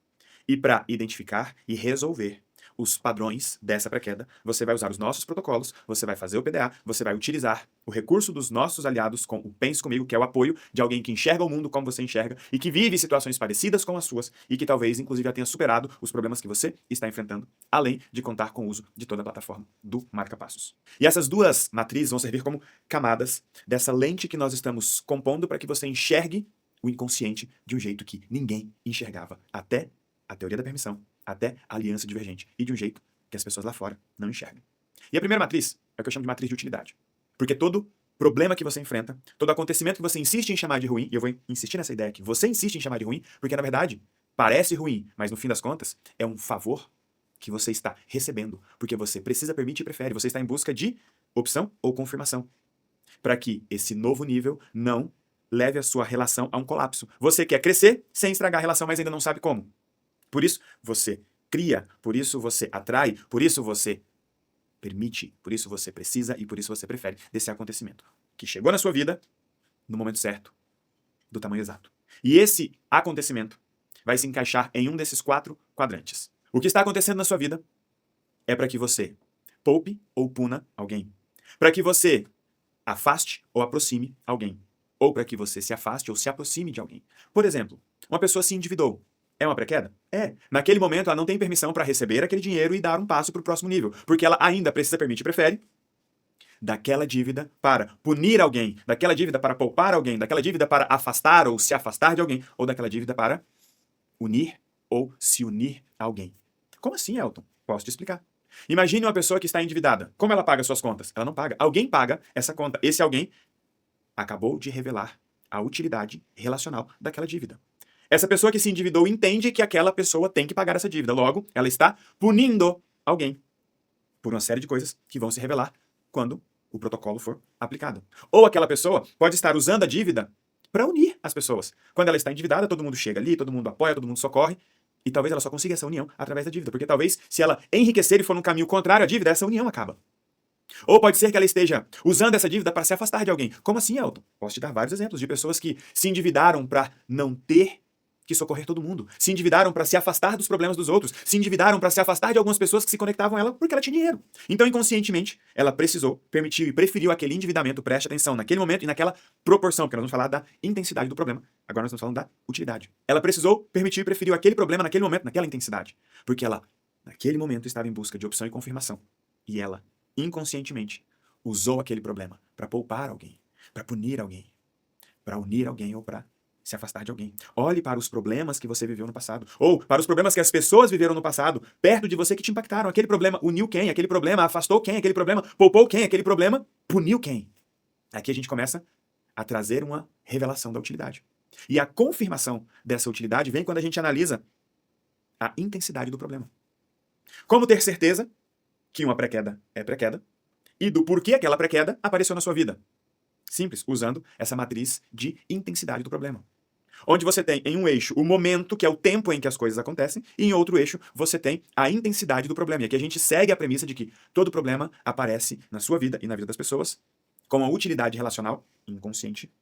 E para identificar e resolver os padrões dessa pré-queda, você vai usar os nossos protocolos, você vai fazer o PDA, você vai utilizar o recurso dos nossos aliados com o Pense Comigo, que é o apoio de alguém que enxerga o mundo como você enxerga e que vive situações parecidas com as suas e que talvez, inclusive, já tenha superado os problemas que você está enfrentando, além de contar com o uso de toda a plataforma do Marca Passos. E essas 2 matrizes vão servir como camadas dessa lente que nós estamos compondo para que você enxergue o inconsciente de um jeito que ninguém enxergava até a teoria da permissão, até a aliança divergente, e de um jeito que as pessoas lá fora não enxergam. E a primeira matriz é o que eu chamo de matriz de utilidade. Porque todo problema que você enfrenta, todo acontecimento que você insiste em chamar de ruim, e eu vou insistir nessa ideia aqui, você insiste em chamar de ruim, porque na verdade parece ruim, mas no fim das contas é um favor que você está recebendo, porque você precisa, permite e prefere, você está em busca de opção ou confirmação, para que esse novo nível não leve a sua relação a um colapso. Você quer crescer sem estragar a relação, mas ainda não sabe como. Por isso, você cria, por isso você atrai, por isso você permite, por isso você precisa e por isso você prefere desse acontecimento que chegou na sua vida no momento certo, do tamanho exato. E esse acontecimento vai se encaixar em um desses 4 quadrantes. O que está acontecendo na sua vida é para que você poupe ou puna alguém, para que você afaste ou aproxime alguém, ou para que você se afaste ou se aproxime de alguém. Por exemplo, uma pessoa se endividou. É uma pré-queda? É. Naquele momento, ela não tem permissão para receber aquele dinheiro e dar um passo para o próximo nível, porque ela ainda precisa, permite e prefere daquela dívida para punir alguém, daquela dívida para poupar alguém, daquela dívida para afastar ou se afastar de alguém, ou daquela dívida para unir ou se unir a alguém. Como assim, Elton? Posso te explicar. Imagine uma pessoa que está endividada. Como ela paga suas contas? Ela não paga. Alguém paga essa conta. Esse alguém acabou de revelar a utilidade relacional daquela dívida. Essa pessoa que se endividou entende que aquela pessoa tem que pagar essa dívida. Logo, ela está punindo alguém por uma série de coisas que vão se revelar quando o protocolo for aplicado. Ou aquela pessoa pode estar usando a dívida para unir as pessoas. Quando ela está endividada, todo mundo chega ali, todo mundo apoia, todo mundo socorre, e talvez ela só consiga essa união através da dívida, porque talvez se ela enriquecer e for num caminho contrário à dívida, essa união acaba. Ou pode ser que ela esteja usando essa dívida para se afastar de alguém. Como assim, Elton? Posso te dar vários exemplos de pessoas que se endividaram para não ter que socorrer todo mundo. Se endividaram para se afastar dos problemas dos outros. Se endividaram para se afastar de algumas pessoas que se conectavam a ela porque ela tinha dinheiro. Então, inconscientemente, ela precisou, permitiu e preferiu aquele endividamento, preste atenção, naquele momento e naquela proporção, porque nós vamos falar da intensidade do problema. Agora nós estamos falando da utilidade. Ela precisou, permitiu e preferiu aquele problema naquele momento, naquela intensidade. Porque ela, naquele momento, estava em busca de opção e confirmação. E ela, inconscientemente, usou aquele problema para poupar alguém, para punir alguém, para unir alguém ou para se afastar de alguém. Olhe para os problemas que você viveu no passado, ou para os problemas que as pessoas viveram no passado, perto de você que te impactaram. Aquele problema uniu quem? Aquele problema afastou quem? Aquele problema poupou quem? Aquele problema puniu quem? Aqui a gente começa a trazer uma revelação da utilidade. E a confirmação dessa utilidade vem quando a gente analisa a intensidade do problema. Como ter certeza que uma pré-queda é pré-queda e do porquê aquela pré-queda apareceu na sua vida? Simples, usando essa matriz de intensidade do problema. Onde você tem em um eixo o momento, que é o tempo em que as coisas acontecem, e em outro eixo você tem a intensidade do problema. E aqui a gente segue a premissa de que todo problema aparece na sua vida e na vida das pessoas com a utilidade relacional inconsciente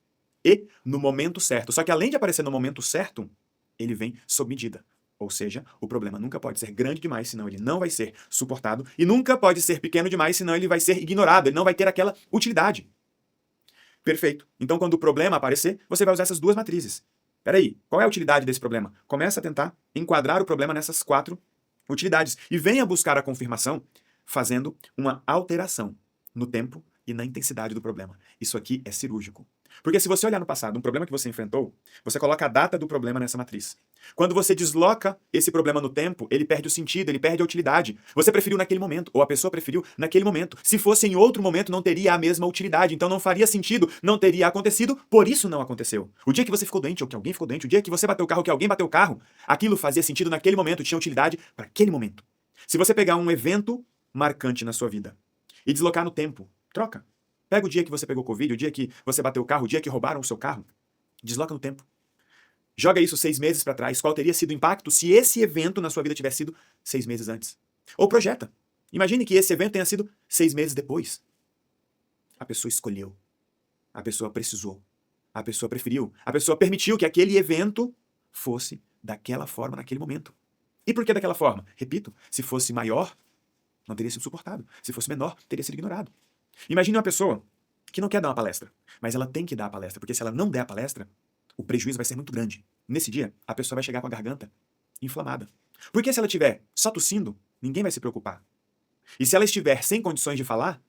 e no momento certo. Só que além de aparecer no momento certo, ele vem sob medida. Ou seja, o problema nunca pode ser grande demais, senão ele não vai ser suportado, e nunca pode ser pequeno demais, senão ele vai ser ignorado, ele não vai ter aquela utilidade. Perfeito. Então, quando o problema aparecer, você vai usar essas duas matrizes. Peraí, qual é a utilidade desse problema? Começa a tentar enquadrar o problema nessas 4 utilidades. E venha buscar a confirmação fazendo uma alteração no tempo e na intensidade do problema. Isso aqui é cirúrgico. Porque se você olhar no passado, um problema que você enfrentou, você coloca a data do problema nessa matriz. Quando você desloca esse problema no tempo, ele perde o sentido, ele perde a utilidade. Você preferiu naquele momento, ou a pessoa preferiu naquele momento. Se fosse em outro momento, não teria a mesma utilidade, então não faria sentido, não teria acontecido, por isso não aconteceu. O dia que você ficou doente, ou que alguém ficou doente, o dia que você bateu o carro, ou que alguém bateu o carro, aquilo fazia sentido naquele momento, tinha utilidade para aquele momento. Se você pegar um evento marcante na sua vida e deslocar no tempo, troca. Pega o dia que você pegou Covid, o dia que você bateu o carro, o dia que roubaram o seu carro. Desloca no tempo. Joga isso 6 meses para trás. Qual teria sido o impacto se esse evento na sua vida tivesse sido 6 meses antes? Ou projeta. Imagine que esse evento tenha sido 6 meses depois. A pessoa escolheu. A pessoa precisou. A pessoa preferiu. A pessoa permitiu que aquele evento fosse daquela forma naquele momento. E por que daquela forma? Repito, se fosse maior, não teria sido suportado. Se fosse menor, teria sido ignorado. Imagine uma pessoa que não quer dar uma palestra, mas ela tem que dar a palestra, porque se ela não der a palestra, o prejuízo vai ser muito grande. Nesse dia, a pessoa vai chegar com a garganta inflamada. Porque se ela estiver só tossindo, ninguém vai se preocupar. E se ela estiver sem condições de falar,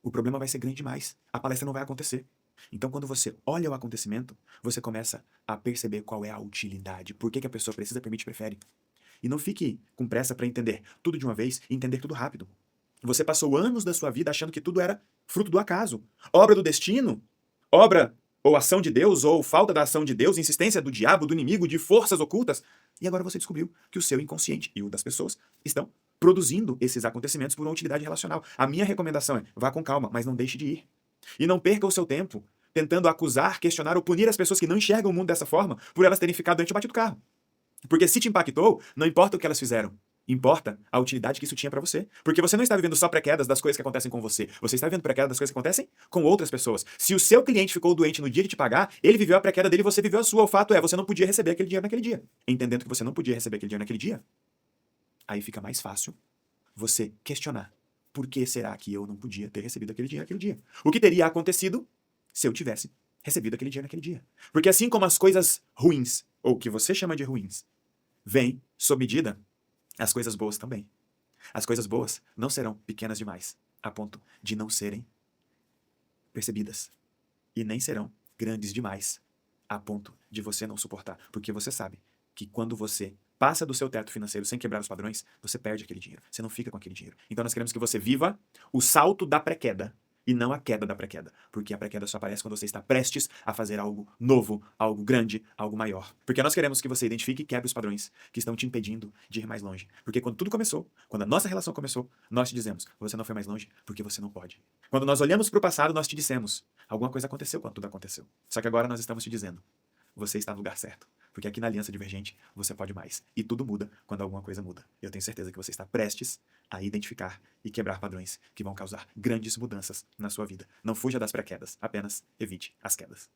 o problema vai ser grande demais. A palestra não vai acontecer. Então, quando você olha o acontecimento, você começa a perceber qual é a utilidade. Por que a pessoa precisa, permite, prefere. E não fique com pressa para entender tudo de uma vez e entender tudo rápido. Você passou anos da sua vida achando que tudo era fruto do acaso, obra do destino, obra ou ação de Deus, ou falta da ação de Deus, insistência do diabo, do inimigo, de forças ocultas. E agora você descobriu que o seu inconsciente e o das pessoas estão produzindo esses acontecimentos por uma utilidade relacional. A minha recomendação é, vá com calma, mas não deixe de ir. E não perca o seu tempo tentando acusar, questionar ou punir as pessoas que não enxergam o mundo dessa forma por elas terem ficado doentes e batido o carro. Porque se te impactou, não importa o que elas fizeram. Importa a utilidade que isso tinha pra você. Porque você não está vivendo só pré-quedas das coisas que acontecem com você. Você está vivendo pré-quedas das coisas que acontecem com outras pessoas. Se o seu cliente ficou doente no dia de te pagar, ele viveu a pré-queda dele e você viveu a sua. O fato é, você não podia receber aquele dinheiro naquele dia. Entendendo que você não podia receber aquele dinheiro naquele dia, aí fica mais fácil você questionar. Por que será que eu não podia ter recebido aquele dinheiro naquele dia? O que teria acontecido se eu tivesse recebido aquele dinheiro naquele dia? Porque assim como as coisas ruins, ou que você chama de ruins, vêm sob medida, as coisas boas também. As coisas boas não serão pequenas demais, a ponto de não serem percebidas. E nem serão grandes demais, a ponto de você não suportar. Porque você sabe que quando você passa do seu teto financeiro sem quebrar os padrões, você perde aquele dinheiro. Você não fica com aquele dinheiro. Então nós queremos que você viva o salto da pré-queda e não a queda da pré-queda. Porque a pré-queda só aparece quando você está prestes a fazer algo novo, algo grande, algo maior. Porque nós queremos que você identifique e quebre os padrões que estão te impedindo de ir mais longe. Porque quando tudo começou, quando a nossa relação começou, nós te dizemos, você não foi mais longe porque você não pode. Quando nós olhamos para o passado, nós te dissemos, alguma coisa aconteceu quando tudo aconteceu. Só que agora nós estamos te dizendo, você está no lugar certo. Porque aqui na Aliança Divergente, você pode mais. E tudo muda quando alguma coisa muda. Eu tenho certeza que você está prestes a identificar e quebrar padrões que vão causar grandes mudanças na sua vida. Não fuja das pré-quedas, apenas evite as quedas.